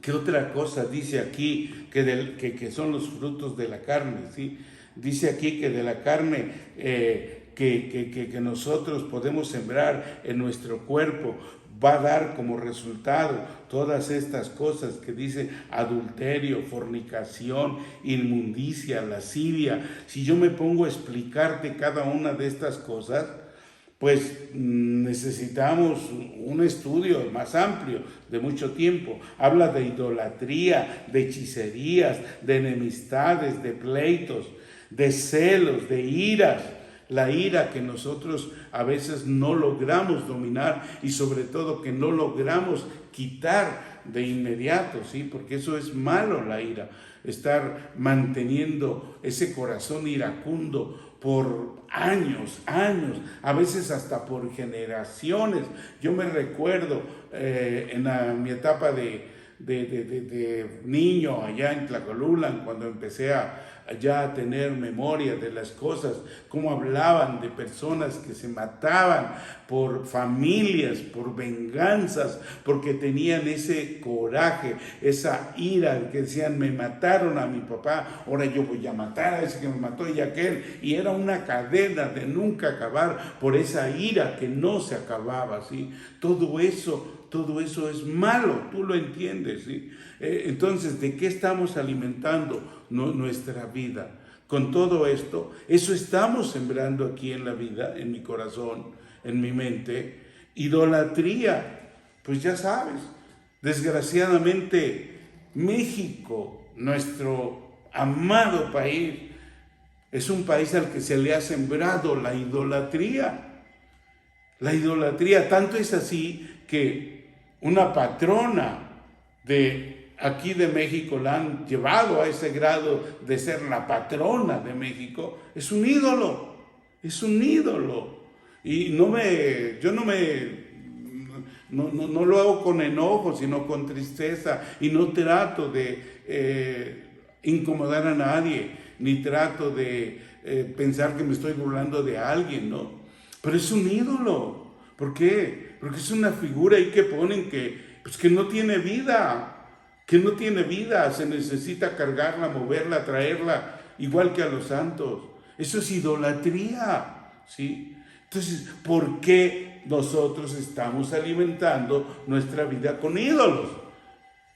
¿Qué otra cosa dice aquí que son los frutos de la carne? ¿Sí? Dice aquí que de la carne que nosotros podemos sembrar en nuestro cuerpo va a dar como resultado todas estas cosas que dice: adulterio, fornicación, inmundicia, lascivia. Si yo me pongo a explicarte cada una de estas cosas, pues necesitamos un estudio más amplio, de mucho tiempo. Habla de idolatría, de hechicerías, de enemistades, de pleitos, de celos, de iras. La ira que nosotros a veces no logramos dominar, y sobre todo que no logramos quitar de inmediato, ¿sí? Porque eso es malo, la ira. Estar manteniendo ese corazón iracundo por años, a veces hasta por generaciones. Yo me recuerdo en mi etapa de niño allá en Tlacolula, cuando empecé ya a tener memoria de las cosas, cómo hablaban de personas que se mataban por familias, por venganzas, porque tenían ese coraje, esa ira, que decían: me mataron a mi papá, ahora yo voy a matar a ese que me mató y aquel. Y era una cadena de nunca acabar por esa ira que no se acababa, ¿sí? Todo eso es malo, tú lo entiendes, ¿sí? Entonces, ¿de qué estamos alimentando nuestra vida? Con todo esto, eso estamos sembrando aquí en la vida, en mi corazón, en mi mente. Idolatría, pues ya sabes, desgraciadamente México, nuestro amado país, es un país al que se le ha sembrado la idolatría. La idolatría, tanto es así que una patrona de aquí de México la han llevado a ese grado de ser la patrona de México. Es un ídolo. Y no lo hago con enojo, sino con tristeza, y no trato de incomodar a nadie, ni trato de pensar que me estoy burlando de alguien, ¿no? Pero es un ídolo. ¿Por qué? Porque es una figura ahí que ponen que no tiene vida, se necesita cargarla, moverla, traerla, igual que a los santos. Eso es idolatría, ¿sí? Entonces, ¿por qué nosotros estamos alimentando nuestra vida con ídolos?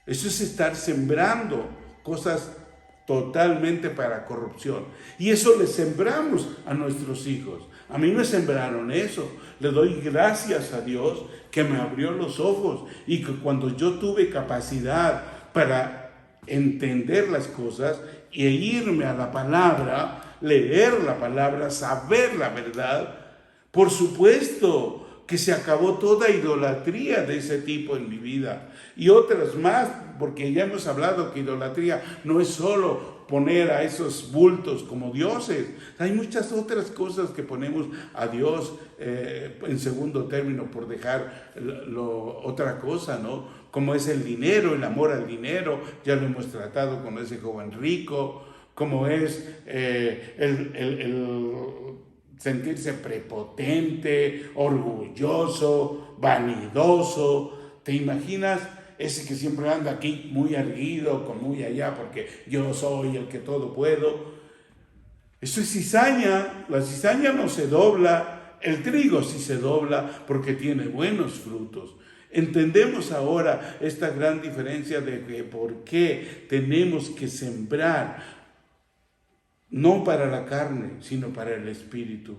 Eso es estar sembrando cosas totalmente para corrupción. Y eso le sembramos a nuestros hijos. A mí me sembraron eso. Le doy gracias a Dios que me abrió los ojos, y que cuando yo tuve capacidad para entender las cosas e irme a la palabra, leer la palabra, saber la verdad, por supuesto que se acabó toda idolatría de ese tipo en mi vida, y otras más, porque ya hemos hablado que idolatría no es solo poner a esos bultos como dioses. Hay muchas otras cosas que ponemos a Dios en segundo término, por dejar otra cosa, ¿no? Como es el dinero, el amor al dinero. Ya lo hemos tratado con ese joven rico. Como es el sentirse prepotente, orgulloso, vanidoso. ¿Te imaginas? Ese que siempre anda aquí muy erguido, con muy allá, porque yo soy el que todo puedo. Eso es cizaña. La cizaña no se dobla, el trigo sí se dobla porque tiene buenos frutos. Entendemos ahora esta gran diferencia de que por qué tenemos que sembrar, no para la carne, sino para el espíritu.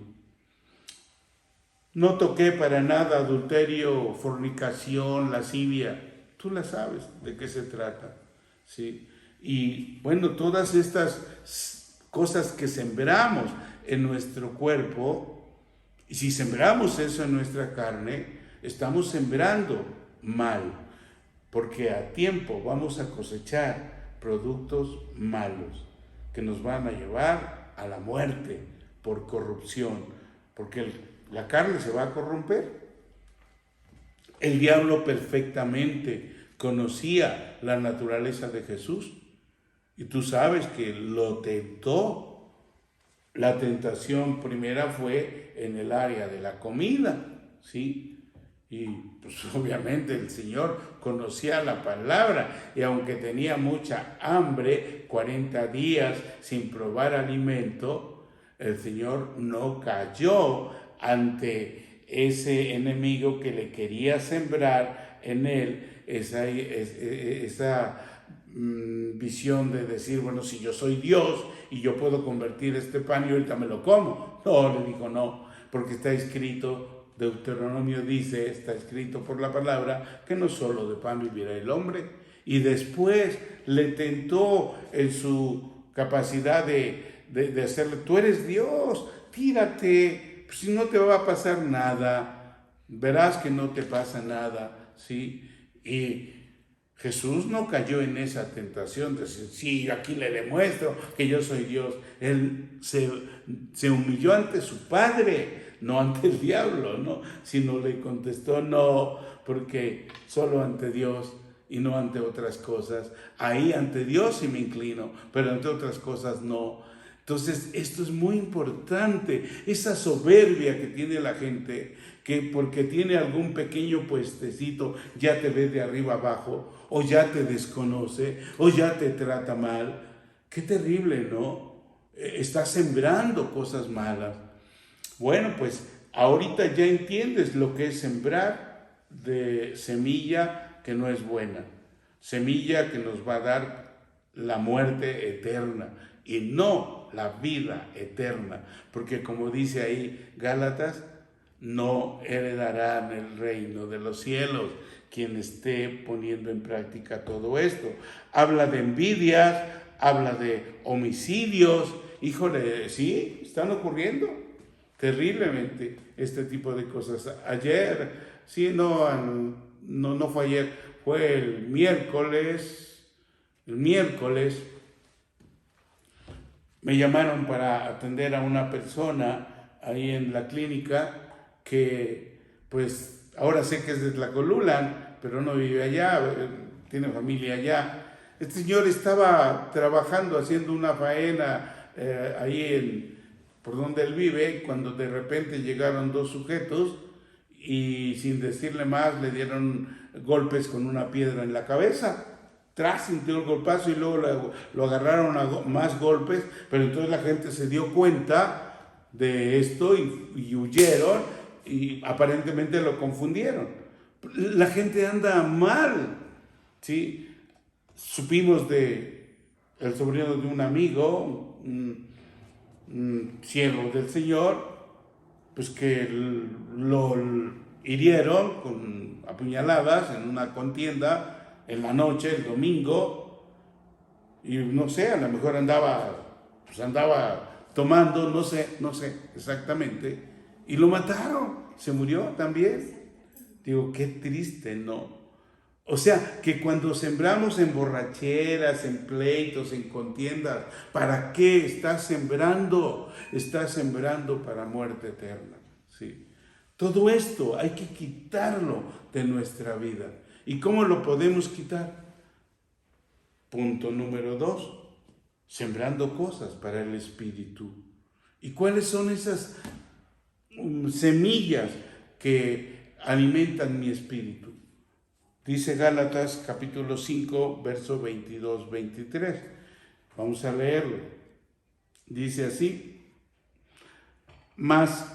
No toqué para nada adulterio, fornicación, lascivia. Tú la sabes de qué se trata, ¿sí? Y bueno, todas estas cosas que sembramos en nuestro cuerpo, y si sembramos eso en nuestra carne, estamos sembrando mal, porque a tiempo vamos a cosechar productos malos que nos van a llevar a la muerte por corrupción, porque la carne se va a corromper. El diablo perfectamente conocía la naturaleza de Jesús, y tú sabes que lo tentó. La tentación primera fue en el área de la comida, ¿sí? Y pues obviamente el Señor conocía la palabra, y aunque tenía mucha hambre, 40 días sin probar alimento, el Señor no cayó ante ese enemigo que le quería sembrar en él esa visión de decir, bueno, si yo soy Dios y yo puedo convertir este pan y ahorita me lo como. No, le dijo no, porque está escrito, Deuteronomio dice, está escrito por la palabra, que no solo de pan vivirá el hombre. Y después le tentó en su capacidad de hacerle, tú eres Dios, tírate, si no te va a pasar nada, verás que no te pasa nada, ¿sí? Y Jesús no cayó en esa tentación de decir, sí, aquí le demuestro que yo soy Dios. Él se humilló ante su Padre, no ante el diablo, ¿no? Sino le contestó, no, porque solo ante Dios y no ante otras cosas. Ahí ante Dios sí me inclino, pero ante otras cosas no. Entonces, esto es muy importante, esa soberbia que tiene la gente, que porque tiene algún pequeño puestecito ya te ve de arriba abajo, o ya te desconoce, o ya te trata mal. Qué terrible, ¿no? Está sembrando cosas malas. Bueno, pues ahorita ya entiendes lo que es sembrar de semilla que no es buena, semilla que nos va a dar la muerte eterna y no la vida eterna, porque como dice ahí Gálatas, no heredarán el reino de los cielos quien esté poniendo en práctica todo esto. Habla de envidias, habla de homicidios. Híjole, sí, están ocurriendo terriblemente este tipo de cosas. Ayer, sí, no fue ayer, fue el miércoles. El miércoles me llamaron para atender a una persona ahí en la clínica que, pues, ahora sé que es de Tlacolula, pero no vive allá, tiene familia allá. Este señor estaba trabajando, haciendo una faena ahí por donde él vive, cuando de repente llegaron dos sujetos y sin decirle más le dieron golpes con una piedra en la cabeza. Sintió el golpazo y luego lo agarraron a más golpes, pero entonces la gente se dio cuenta de esto y huyeron y aparentemente lo confundieron. La gente anda mal, ¿sí? Supimos de el sobrino de un amigo, un siervo del Señor, pues que lo hirieron con apuñaladas en una contienda en la noche, el domingo, y no sé, a lo mejor andaba tomando, no sé exactamente, y lo mataron, se murió también. Digo, qué triste, ¿no? O sea, que cuando sembramos en borracheras, en pleitos, en contiendas, ¿para qué estás sembrando? Estás sembrando para muerte eterna, ¿sí? Todo esto hay que quitarlo de nuestra vida. ¿Y cómo lo podemos quitar? Punto número 2, sembrando cosas para el espíritu. ¿Y cuáles son esas semillas que alimentan mi espíritu? Dice Gálatas capítulo 5, verso 22-23. Vamos a leerlo. Dice así: mas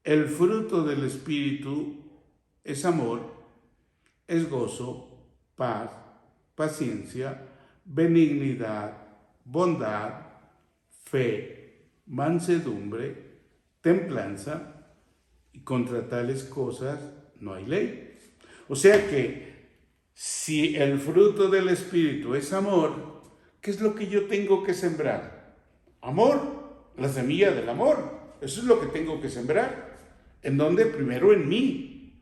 el fruto del espíritu es amor, es gozo, paz, paciencia, benignidad, bondad, fe, mansedumbre, templanza, y contra tales cosas no hay ley. O sea que si el fruto del Espíritu es amor, ¿qué es lo que yo tengo que sembrar? Amor, la semilla del amor. Eso es lo que tengo que sembrar. ¿En dónde? Primero en mí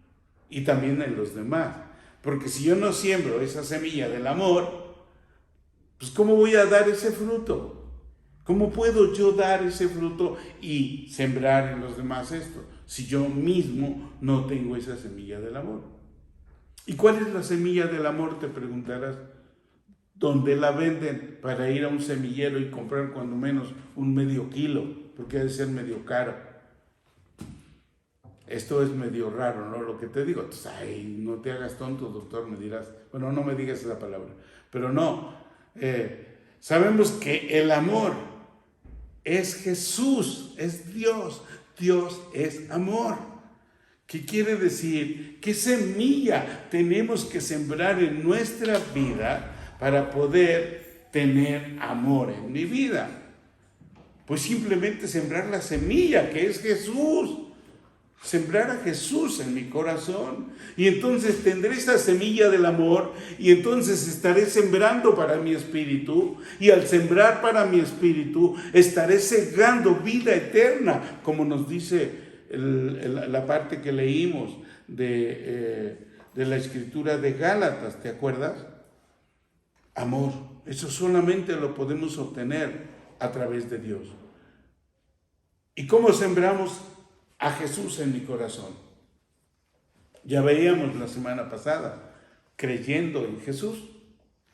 y también en los demás. Porque si yo no siembro esa semilla del amor, pues ¿cómo voy a dar ese fruto? ¿Cómo puedo yo dar ese fruto y sembrar en los demás esto? Si yo mismo no tengo esa semilla del amor. ¿Y cuál es la semilla del amor? Te preguntarás. ¿Dónde la venden? Para ir a un semillero y comprar cuando menos un medio kilo, porque ha de ser medio caro. Esto es medio raro, ¿no? Lo que te digo. Entonces, ay, no te hagas tonto, doctor, me dirás. Bueno, no me digas esa palabra. Pero no. Sabemos que el amor es Jesús, es Dios. Dios es amor. ¿Qué quiere decir? ¿Qué semilla tenemos que sembrar en nuestra vida para poder tener amor en mi vida? Pues simplemente sembrar la semilla que es Jesús. Sembrar a Jesús en mi corazón. Y entonces tendré esa semilla del amor y entonces estaré sembrando para mi espíritu. Y al sembrar para mi espíritu estaré segando vida eterna, como nos dice la parte que leímos de la escritura de Gálatas, ¿te acuerdas? Amor, eso solamente lo podemos obtener a través de Dios. ¿Y cómo sembramos a Jesús en mi corazón? Ya veíamos la semana pasada, creyendo en Jesús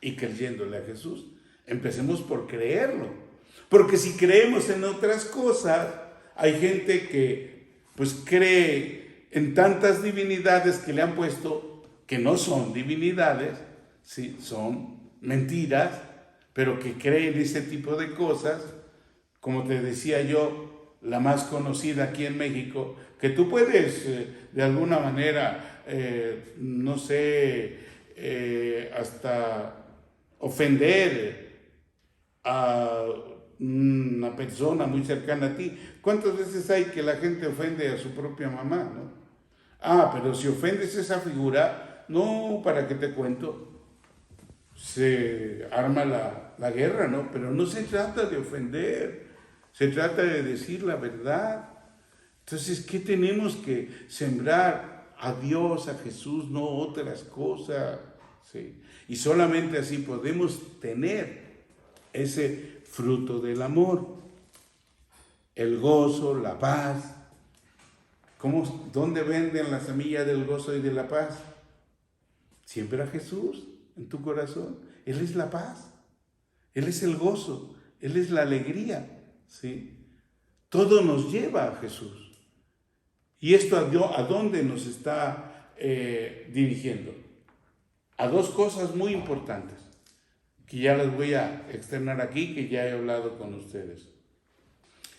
y creyéndole a Jesús. Empecemos por creerlo, porque si creemos en otras cosas, hay gente que pues cree en tantas divinidades que le han puesto, que no son divinidades, sí, son mentiras, pero que creen ese tipo de cosas, como te decía yo, la más conocida aquí en México, que tú puedes de alguna manera, no sé, hasta ofender a una persona muy cercana a ti. ¿Cuántas veces hay que la gente ofende a su propia mamá, no? Pero si ofendes esa figura, no, ¿para qué te cuento? Se arma la guerra, ¿no? Pero no se trata de ofender, se trata de decir la verdad. Entonces, ¿qué tenemos que sembrar? A Dios, a Jesús, no otras cosas, ¿sí? Y solamente así podemos tener ese fruto del amor, el gozo, la paz. ¿Dónde venden la semilla del gozo y de la paz? Siembra a Jesús en tu corazón. Él es la paz, Él es el gozo, Él es la alegría, ¿sí? Todo nos lleva a Jesús. ¿Y esto a dónde nos está dirigiendo? A dos cosas muy importantes, que ya las voy a externar aquí, que ya he hablado con ustedes.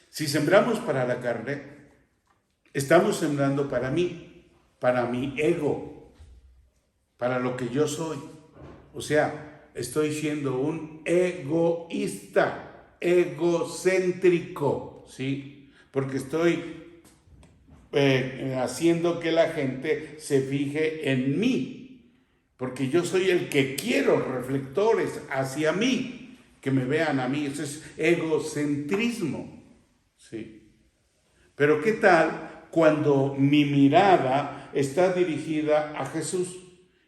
Si sembramos para la carne, estamos sembrando para mí, para mi ego, para lo que yo soy. O sea, estoy siendo un egoísta, egocéntrico, ¿sí? Porque estoy haciendo que la gente se fije en mí. Porque yo soy el que quiero reflectores hacia mí, que me vean a mí. Eso es egocentrismo, ¿sí? Pero ¿qué tal cuando mi mirada está dirigida a Jesús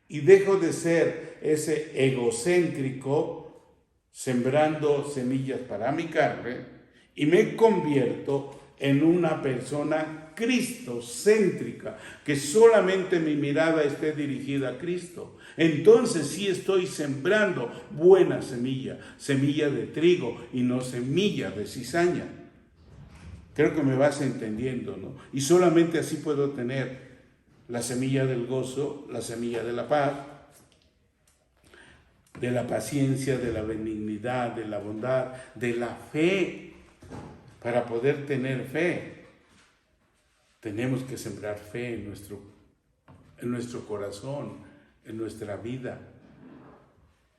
y dejo de ser ese egocéntrico sembrando semillas para mi carne y me convierto en una persona cristocéntrica, que solamente mi mirada esté dirigida a Cristo? Entonces sí estoy sembrando buena semilla, semilla de trigo y no semilla de cizaña. Creo que me vas entendiendo, ¿no? Y solamente así puedo tener la semilla del gozo, la semilla de la paz, de la paciencia, de la benignidad, de la bondad, de la fe. Para poder tener fe, tenemos que sembrar fe en nuestro corazón, en nuestra vida.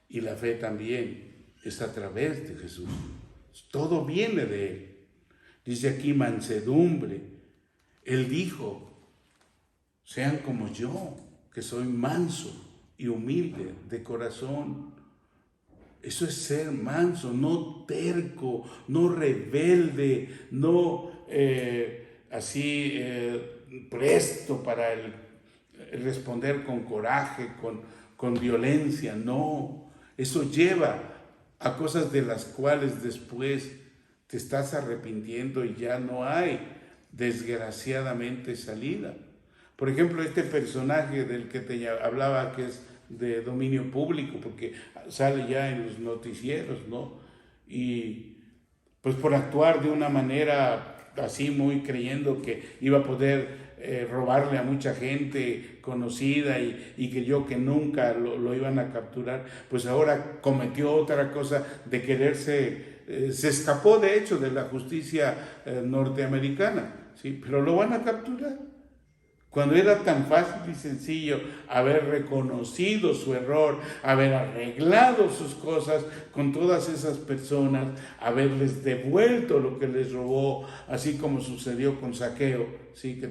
Y la fe también es a través de Jesús. Todo viene de Él. Dice aquí mansedumbre. Él dijo sean como yo, que soy manso y humilde de corazón. Eso es ser manso, no terco, no rebelde, no presto para responder con coraje, con violencia. No, eso lleva a cosas de las cuales después te estás arrepintiendo y ya no hay, desgraciadamente, salida. Por ejemplo, este personaje del que te hablaba, que es de dominio público, porque sale ya en los noticieros, ¿no? Y pues por actuar de una manera así, muy creyendo que iba a poder robarle a mucha gente conocida y que nunca lo iban a capturar, pues ahora cometió otra cosa de quererse, se escapó de hecho de la justicia norteamericana, ¿sí? Pero lo van a capturar. Cuando era tan fácil y sencillo haber reconocido su error, haber arreglado sus cosas con todas esas personas, haberles devuelto lo que les robó, así como sucedió con Zaqueo, ¿sí?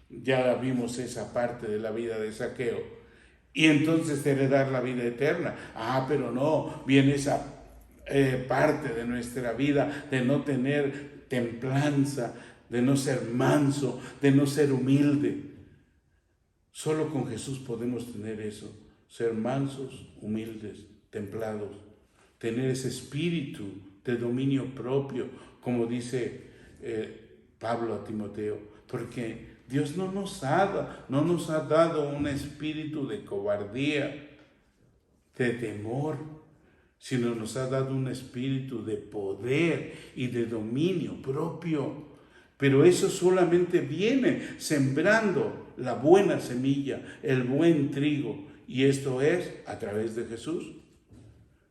Ya vimos esa parte de la vida de Zaqueo. Y entonces heredar la vida eterna. Pero no, viene esa parte de nuestra vida de no tener templanza, de no ser manso, de no ser humilde. Solo con Jesús podemos tener eso, ser mansos, humildes, templados, tener ese espíritu de dominio propio, como dice Pablo a Timoteo, porque Dios no nos ha dado un espíritu de cobardía, de temor, sino nos ha dado un espíritu de poder y de dominio propio. Pero eso solamente viene sembrando la buena semilla, el buen trigo, y esto es a través de Jesús.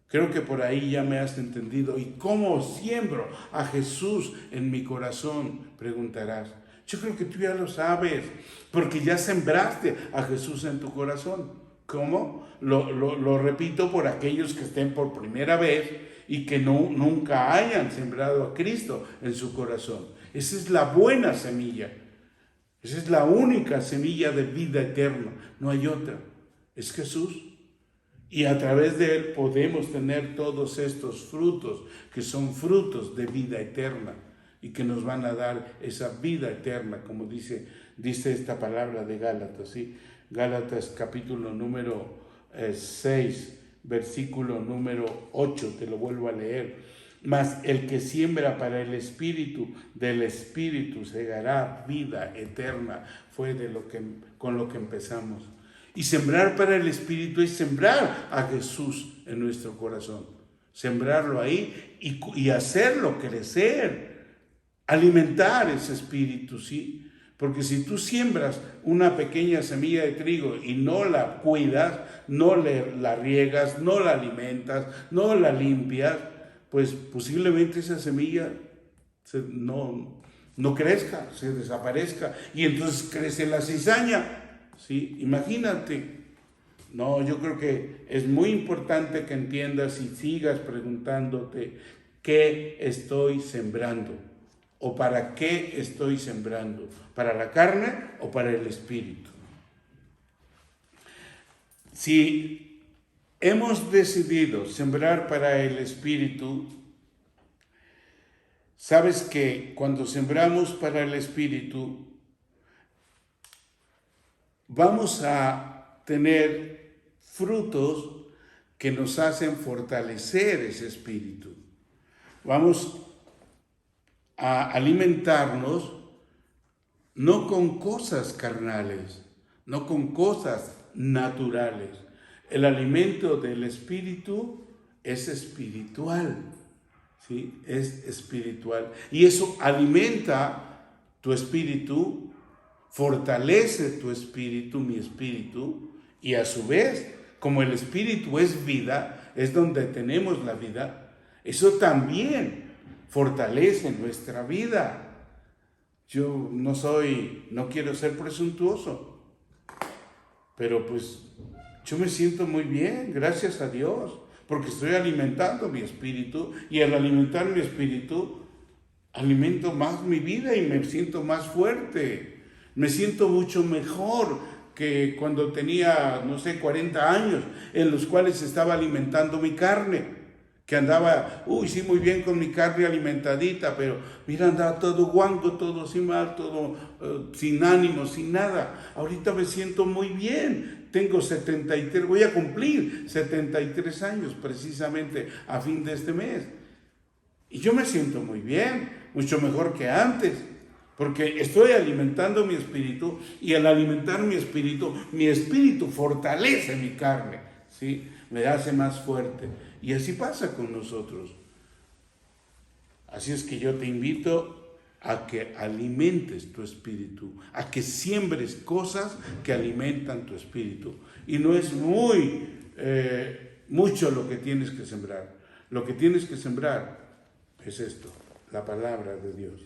Creo que por ahí ya me has entendido. ¿Y cómo siembro a Jesús en mi corazón? Preguntarás. Yo creo que tú ya lo sabes, porque ya sembraste a Jesús en tu corazón. ¿Cómo? Lo repito por aquellos que estén por primera vez y que nunca hayan sembrado a Cristo en su corazón. Esa es la buena semilla. Esa es la única semilla de vida eterna. No hay otra. Es Jesús. Y a través de Él podemos tener todos estos frutos, que son frutos de vida eterna y que nos van a dar esa vida eterna, como dice esta palabra de Gálatas, ¿sí? Gálatas capítulo número 6, versículo número 8, te lo vuelvo a leer. Mas el que siembra para el Espíritu, del Espíritu segará vida eterna. Fue con lo que empezamos. Y sembrar para el Espíritu es sembrar a Jesús en nuestro corazón. Sembrarlo ahí y hacerlo crecer. Alimentar ese Espíritu, ¿sí? Porque si tú siembras una pequeña semilla de trigo y no la cuidas, no la riegas, no la alimentas, no la limpias, pues posiblemente esa semilla no crezca, se desaparezca, y entonces crece la cizaña, ¿sí? Imagínate. No, yo creo que es muy importante que entiendas y sigas preguntándote qué estoy sembrando o para qué estoy sembrando, para la carne o para el espíritu. Si hemos decidido sembrar para el espíritu, sabes que cuando sembramos para el espíritu, vamos a tener frutos que nos hacen fortalecer ese espíritu. Vamos a alimentarnos no con cosas carnales, no con cosas naturales. El alimento del espíritu es espiritual, ¿sí? Es espiritual. Y eso alimenta tu espíritu, fortalece tu espíritu, mi espíritu, y a su vez, como el espíritu es vida, es donde tenemos la vida, eso también fortalece nuestra vida. Yo no quiero ser presuntuoso, pero pues yo me siento muy bien, gracias a Dios, porque estoy alimentando mi espíritu, y al alimentar mi espíritu, alimento más mi vida y me siento más fuerte. Me siento mucho mejor que cuando tenía, 40 años, en los cuales estaba alimentando mi carne. Que andaba, sí, muy bien con mi carne alimentadita, pero mira, andaba todo guango, todo así mal, todo sin ánimo, sin nada. Ahorita me siento muy bien. Tengo 73, voy a cumplir 73 años precisamente a fin de este mes. Y yo me siento muy bien, mucho mejor que antes, porque estoy alimentando mi espíritu, y al alimentar mi espíritu fortalece mi carne, ¿sí? Me hace más fuerte. Y así pasa con nosotros. Así es que yo te invito a que alimentes tu espíritu, a que siembres cosas que alimentan tu espíritu. Y no es mucho lo que tienes que sembrar. Lo que tienes que sembrar es esto, la palabra de Dios.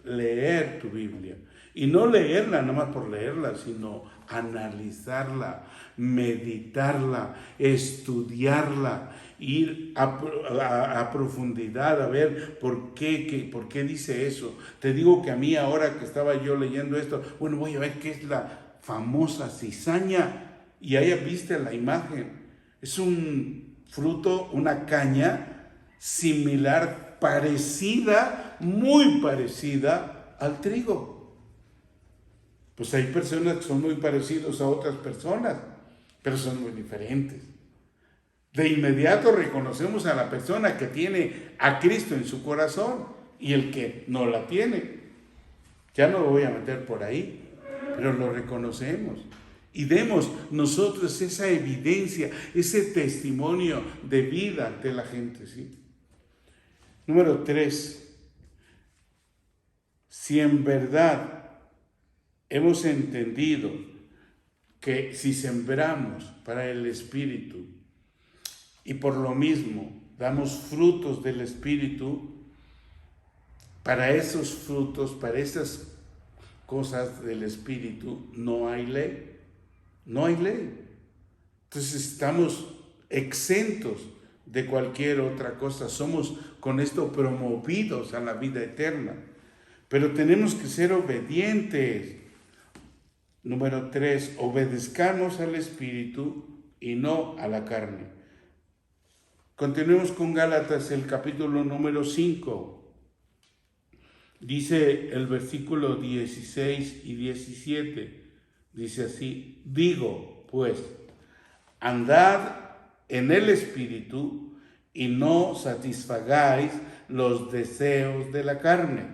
Leer tu Biblia. Y no leerla nada más por leerla, sino analizarla, meditarla, estudiarla, ir a profundidad, a ver por qué dice eso. Te digo que a mí, ahora que estaba yo leyendo esto, voy a ver qué es la famosa cizaña. Y ahí viste la imagen. Es un fruto, una caña similar, parecida, muy parecida al trigo. Pues hay personas que son muy parecidos a otras personas, pero son muy diferentes. De inmediato reconocemos a la persona que tiene a Cristo en su corazón y el que no la tiene. Ya no lo voy a meter por ahí, pero lo reconocemos. Y demos nosotros esa evidencia, ese testimonio de vida ante la gente, ¿sí? Número 3. Si en verdad hemos entendido que si sembramos para el Espíritu y por lo mismo damos frutos del Espíritu, para esos frutos, para esas cosas del Espíritu, no hay ley. No hay ley. Entonces estamos exentos de cualquier otra cosa. Somos con esto promovidos a la vida eterna. Pero tenemos que ser obedientes. Número 3, obedezcamos al Espíritu y no a la carne. Continuemos con Gálatas, el capítulo número 5. Dice el versículo 16 y 17. Dice así: digo, pues, andad en el Espíritu y no satisfagáis los deseos de la carne.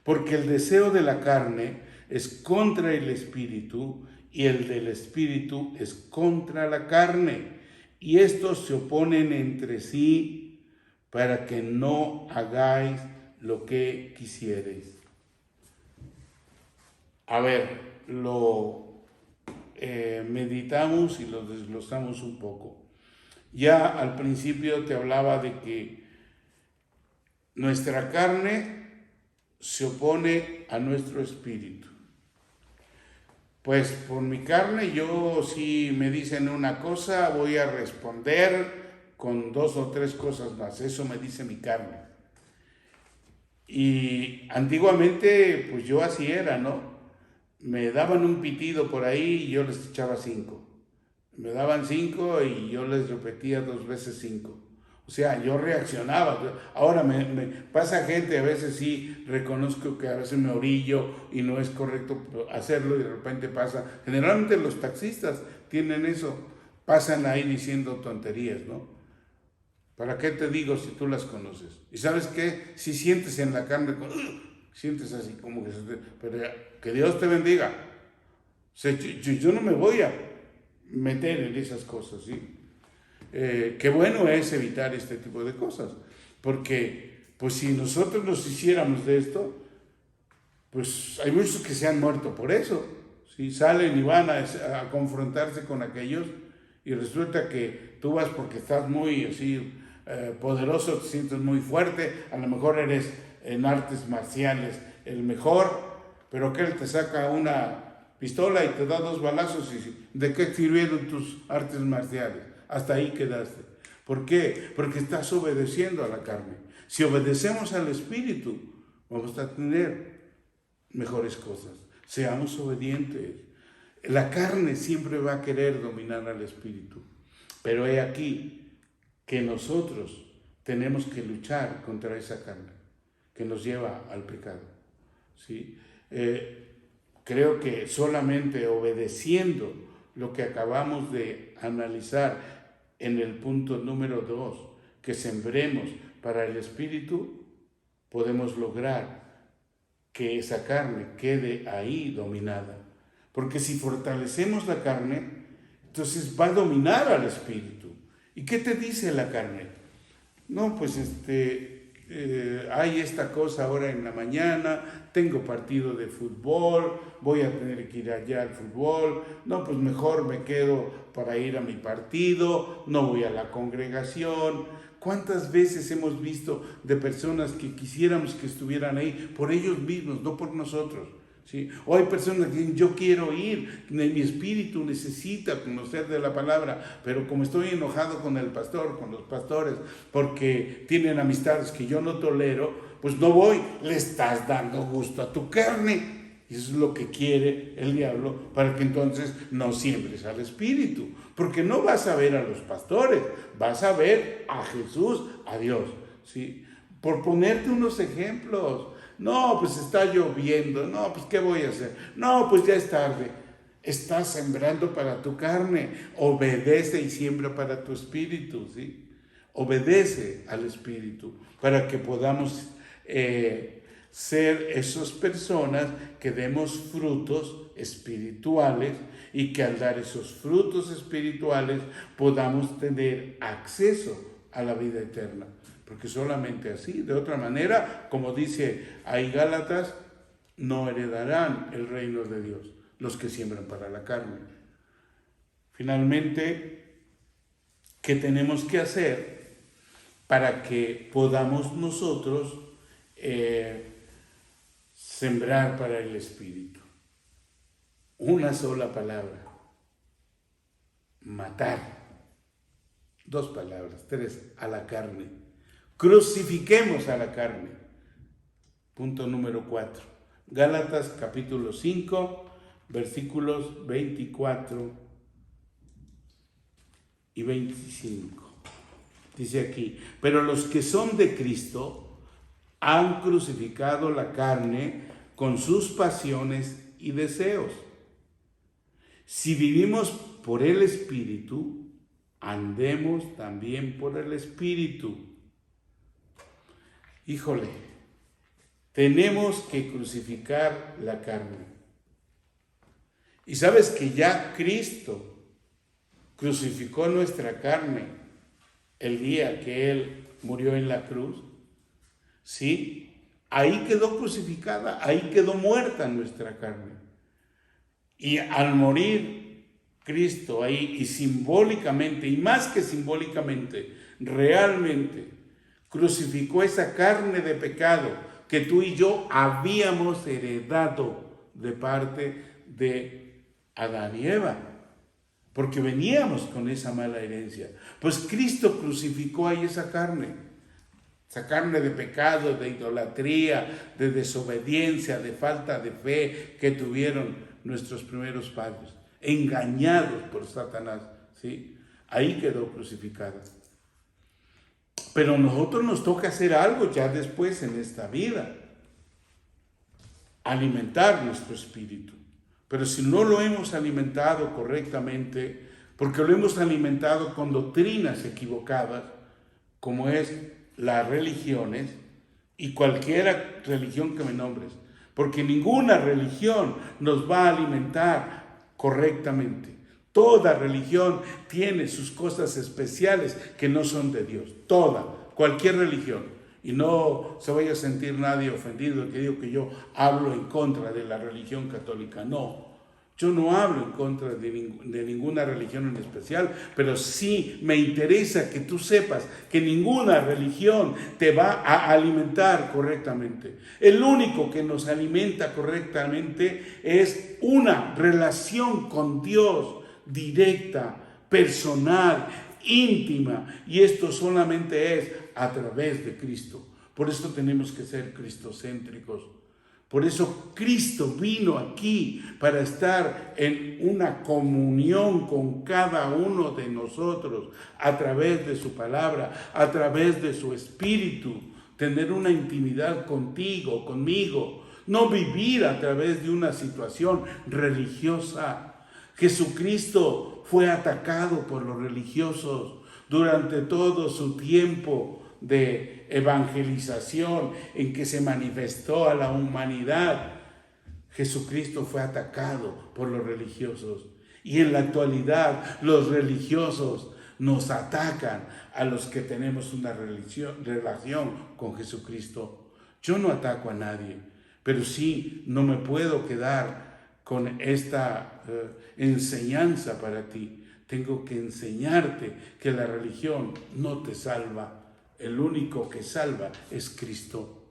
Porque el deseo de la carne es contra el Espíritu, y el del Espíritu es contra la carne, y estos se oponen entre sí para que no hagáis lo que quisierais. A ver, lo meditamos y lo desglosamos un poco. Ya al principio te hablaba de que nuestra carne se opone a nuestro espíritu. Pues por mi carne, yo, si me dicen una cosa, voy a responder con 2 o 3 cosas más. Eso me dice mi carne. Y antiguamente, pues yo así era, ¿no? Me daban un pitido por ahí y yo les echaba 5. Me daban 5 y yo les repetía 2 veces 5. O sea, yo reaccionaba. Ahora me pasa gente, a veces sí reconozco que a veces me orillo y no es correcto hacerlo, y de repente pasa. Generalmente los taxistas tienen eso, pasan ahí diciendo tonterías, ¿no? ¿Para qué te digo si tú las conoces? Y ¿sabes qué? Si sientes en la carne, sientes así como que... Pero que Dios te bendiga. O sea, yo no me voy a meter en esas cosas, ¿sí? Qué bueno es evitar este tipo de cosas, porque pues si nosotros nos hiciéramos de esto, pues hay muchos que se han muerto por eso, ¿sí? Salen y van a confrontarse con aquellos, y resulta que tú vas porque estás muy así poderoso, te sientes muy fuerte, a lo mejor eres en artes marciales el mejor, pero aquel te saca una pistola y te da 2 balazos, y ¿de qué sirvieron tus artes marciales? Hasta ahí quedaste. ¿Por qué? Porque estás obedeciendo a la carne. Si obedecemos al Espíritu, vamos a tener mejores cosas. Seamos obedientes. La carne siempre va a querer dominar al espíritu, pero he aquí que nosotros tenemos que luchar contra esa carne que nos lleva al pecado, ¿sí? Creo que solamente obedeciendo lo que acabamos de analizar en el punto número 2, que sembremos para el espíritu, podemos lograr que esa carne quede ahí dominada. Porque si fortalecemos la carne, entonces va a dominar al espíritu. ¿Y qué te dice la carne? No, pues hay esta cosa ahora en la mañana, tengo partido de fútbol, voy a tener que ir allá al fútbol, no, pues mejor me quedo para ir a mi partido, no voy a la congregación. ¿Cuántas veces hemos visto de personas que quisiéramos que estuvieran ahí por ellos mismos, no por nosotros? ¿Sí? O hay personas que dicen, yo quiero ir, mi espíritu necesita conocer de la palabra, pero como estoy enojado con el pastor, con los pastores, porque tienen amistades que yo no tolero, pues no voy. Le estás dando gusto a tu carne. Y eso es lo que quiere el diablo, para que entonces no siembres al espíritu. Porque no vas a ver a los pastores, vas a ver a Jesús, a Dios. ¿Sí? Por ponerte unos ejemplos. No, pues está lloviendo. No, pues ¿qué voy a hacer? No, pues ya es tarde. Estás sembrando para tu carne. Obedece y siembra para tu espíritu, ¿sí? Obedece al espíritu para que podamos ser esas personas que demos frutos espirituales y que al dar esos frutos espirituales podamos tener acceso a la vida eterna. Porque solamente así, de otra manera, como dice ahí Gálatas, no heredarán el reino de Dios los que siembran para la carne. Finalmente, ¿qué tenemos que hacer para que podamos nosotros sembrar para el espíritu? Una sola palabra: matar. 2 palabras, 3, a la carne. Crucifiquemos a la carne. Punto número 4. Gálatas capítulo 5, versículos 24 y 25. Dice aquí, pero los que son de Cristo han crucificado la carne con sus pasiones y deseos. Si vivimos por el Espíritu, andemos también por el Espíritu. Híjole, tenemos que crucificar la carne. Y sabes que ya Cristo crucificó nuestra carne el día que Él murió en la cruz. Sí, ahí quedó crucificada, ahí quedó muerta nuestra carne. Y al morir Cristo ahí, y simbólicamente, y más que simbólicamente, realmente crucificó esa carne de pecado que tú y yo habíamos heredado de parte de Adán y Eva, porque veníamos con esa mala herencia. Pues Cristo crucificó ahí esa carne de pecado, de idolatría, de desobediencia, de falta de fe que tuvieron nuestros primeros padres, engañados por Satanás, ¿sí? Ahí quedó crucificada. Pero a nosotros nos toca hacer algo ya después en esta vida, alimentar nuestro espíritu. Pero si no lo hemos alimentado correctamente, porque lo hemos alimentado con doctrinas equivocadas, como es las religiones y cualquier religión que me nombres, porque ninguna religión nos va a alimentar correctamente. Toda religión tiene sus cosas especiales que no son de Dios. Toda, cualquier religión. Y no se vaya a sentir nadie ofendido que digo que yo hablo en contra de la religión católica. No, yo no hablo en contra de ninguna religión en especial, pero sí me interesa que tú sepas que ninguna religión te va a alimentar correctamente. El único que nos alimenta correctamente es una relación con Dios, directa, personal, íntima, y esto solamente es a través de Cristo. Por esto tenemos que ser cristocéntricos, Por eso Cristo vino aquí para estar en una comunión con cada uno de nosotros a través de su palabra, a través de su Espíritu, tener una intimidad contigo, conmigo, no vivir a través de una situación religiosa. Jesucristo fue atacado por los religiosos durante todo su tiempo de evangelización en que se manifestó a la humanidad. Jesucristo fue atacado por los religiosos, y en la actualidad los religiosos nos atacan a los que tenemos una relación con Jesucristo. Yo no ataco a nadie, pero sí no me puedo quedar con esta enseñanza para ti. Tengo que enseñarte que la religión no te salva. El único que salva es Cristo.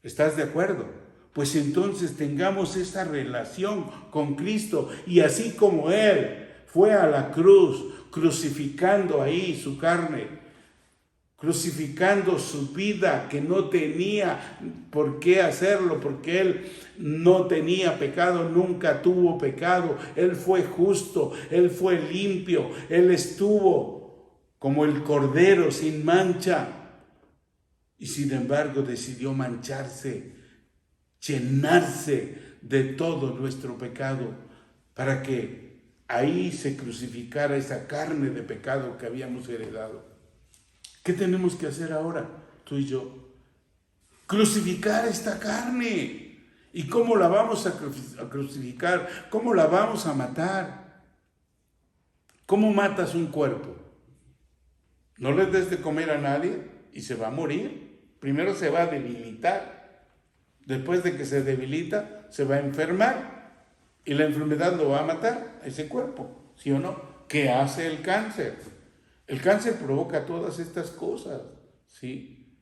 ¿Estás de acuerdo? Pues entonces tengamos esa relación con Cristo, y así como Él fue a la cruz, crucificando ahí su carne, crucificando su vida, que no tenía por qué hacerlo, porque Él no tenía pecado, nunca tuvo pecado. Él fue justo, Él fue limpio, Él estuvo como el cordero sin mancha, y sin embargo decidió mancharse, llenarse de todo nuestro pecado, para que ahí se crucificara esa carne de pecado que habíamos heredado. ¿Qué tenemos que hacer ahora, tú y yo? Crucificar esta carne. ¿Y cómo la vamos a crucificar? ¿Cómo la vamos a matar? ¿Cómo matas un cuerpo? No le des de comer a nadie y se va a morir. Primero se va a debilitar. Después de que se debilita, se va a enfermar. Y la enfermedad lo va a matar a ese cuerpo, ¿sí o no? ¿Qué hace el cáncer? El cáncer provoca todas estas cosas, ¿sí?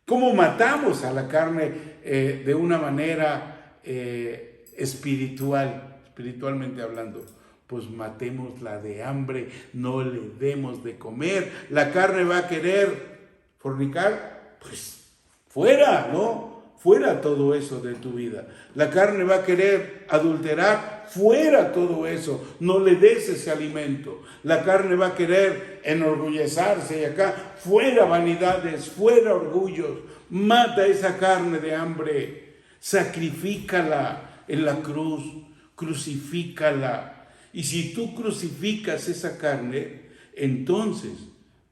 ¿Cómo matamos a la carne de una manera espiritualmente hablando? Pues matémosla de hambre, no le demos de comer. La carne va a querer fornicar, pues fuera, ¿no? Fuera todo eso de tu vida. La carne va a querer adulterar, fuera todo eso. No le des ese alimento. La carne va a querer enorgullecerse y acá, fuera vanidades, fuera orgullos. Mata esa carne de hambre. Sacrifícala en la cruz, crucifícala. Y si tú crucificas esa carne, entonces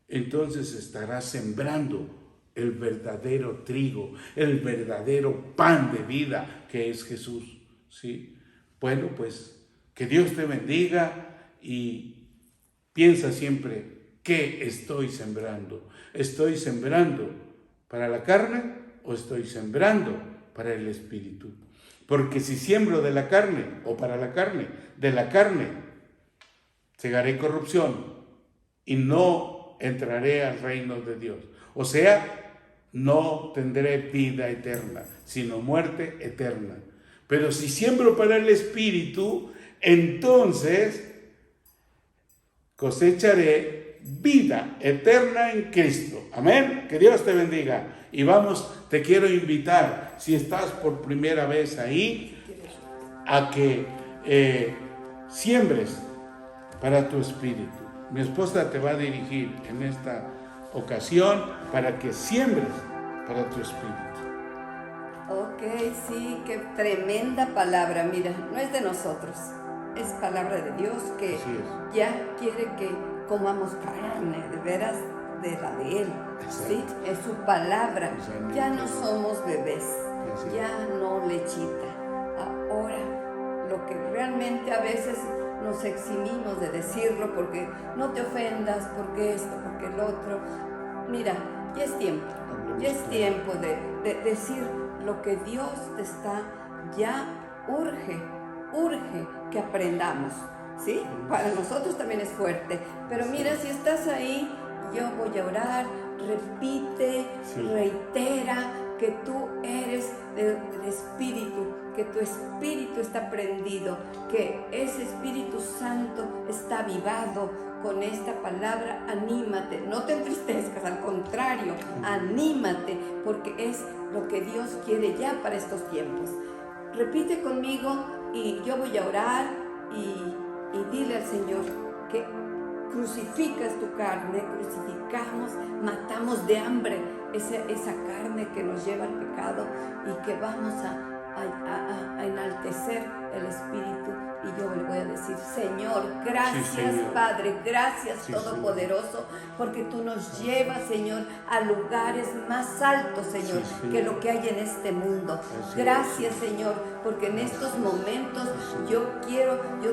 estarás sembrando el verdadero trigo, el verdadero pan de vida que es Jesús, ¿sí? Bueno, pues que Dios te bendiga, y piensa siempre, ¿qué estoy sembrando? ¿Estoy sembrando para la carne o estoy sembrando para el Espíritu? Porque si siembro de la carne o para la carne, de la carne segaré corrupción y no entraré al reino de Dios. O sea, no tendré vida eterna, sino muerte eterna. Pero si siembro para el Espíritu, entonces cosecharé vida eterna en Cristo. Amén. Que Dios te bendiga. Y vamos, te quiero invitar, si estás por primera vez ahí, a que siembres para tu espíritu. Mi esposa te va a dirigir en esta ocasión para que siembres para tu espíritu. Ok, sí, qué tremenda palabra. Mira, no es de nosotros, es palabra de Dios que ya quiere que comamos carne, de veras, de la de Él. ¿Sí? Es su palabra. Ya no somos bebés, ya no lechita. Ahora, lo que realmente a veces nos eximimos de decirlo, porque no te ofendas, porque esto, porque el otro. Mira, ya es tiempo de decir lo que Dios te está, ya urge que aprendamos, ¿sí? Para nosotros también es fuerte, pero mira, si estás ahí, yo voy a orar, repite, reitera que tú eres del Espíritu, que tu espíritu está prendido, que ese Espíritu Santo está avivado con esta palabra. Anímate, no te entristezcas, al contrario, diario. Anímate, porque es lo que Dios quiere ya para estos tiempos. Repite conmigo y yo voy a orar y dile al Señor que crucificas tu carne, crucificamos, matamos de hambre esa carne que nos lleva al pecado y que vamos a enaltecer el Espíritu. Y yo le voy a decir, Señor, gracias, sí, Señor. Padre, gracias, Sí, Todopoderoso, porque tú nos llevas, Señor, a lugares más altos, Señor, Sí, Señor. que lo que hay en este mundo. Así Gracias, Señor, porque en estos momentos yo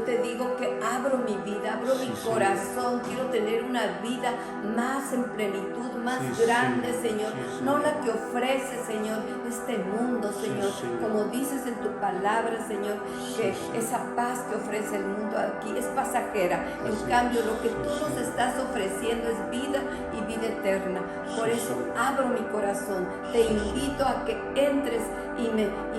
te digo que abro mi vida, abro mi Sí, corazón, quiero tener una vida más en plenitud, más Sí, grande, sí, Señor, sí, no sí. la que ofrece, Señor, este mundo, Señor, sí. como dices en tu palabra, Señor, que Sí. esa paz que ofrece el mundo aquí es pasajera. En Así cambio, es. lo que tú Sí, nos sí. estás ofreciendo es vida y vida eterna. Por Sí, eso sí. abro mi corazón. Te invito a que entres y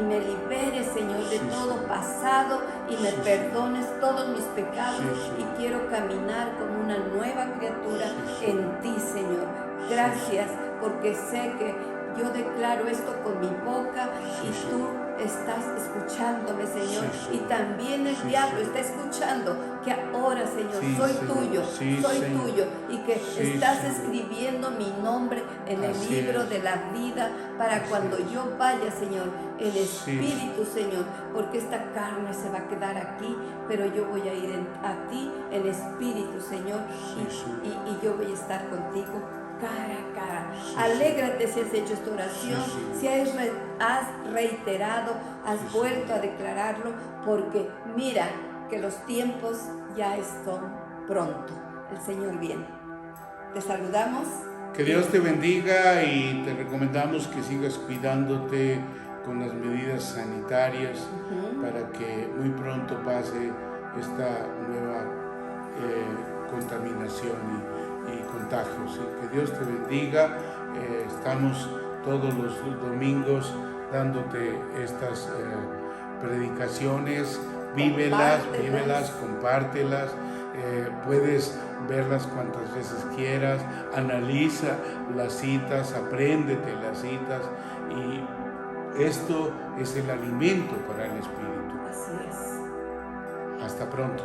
me liberes, Señor, de Sí, todo sí. pasado y me Sí, sí. perdones todos mis pecados. Sí, sí. Y quiero caminar como una nueva criatura Sí, sí. en ti, Señor. Gracias, porque sé que yo declaro esto con mi boca y Sí, sí. tú estás escuchándome, Señor, Sí, sí. y también el Sí, diablo sí. está escuchando que ahora, Señor, Sí, soy Señor. tuyo, Sí, soy Señor. tuyo, y que Sí, estás Señor. escribiendo mi nombre en el Así libro es. de la vida para Así cuando es. yo vaya, Señor, el Sí. Espíritu, Señor, porque esta carne se va a quedar aquí, pero yo voy a ir a ti en Espíritu, Señor, y yo voy a estar contigo cara a cara. Alégrate si has hecho esta oración, si has reiterado, has vuelto a declararlo, porque mira que los tiempos ya están pronto. El Señor viene. Te saludamos. Que Dios te bendiga y te recomendamos que sigas cuidándote con las medidas sanitarias para que muy pronto pase esta nueva contaminación y contagios. Que Dios te bendiga. Estamos todos los domingos dándote estas predicaciones. Vívelas, compártelas. Puedes verlas cuantas veces quieras. Analiza las citas, apréndete las citas, y esto es el alimento para el espíritu. Así es. Hasta pronto.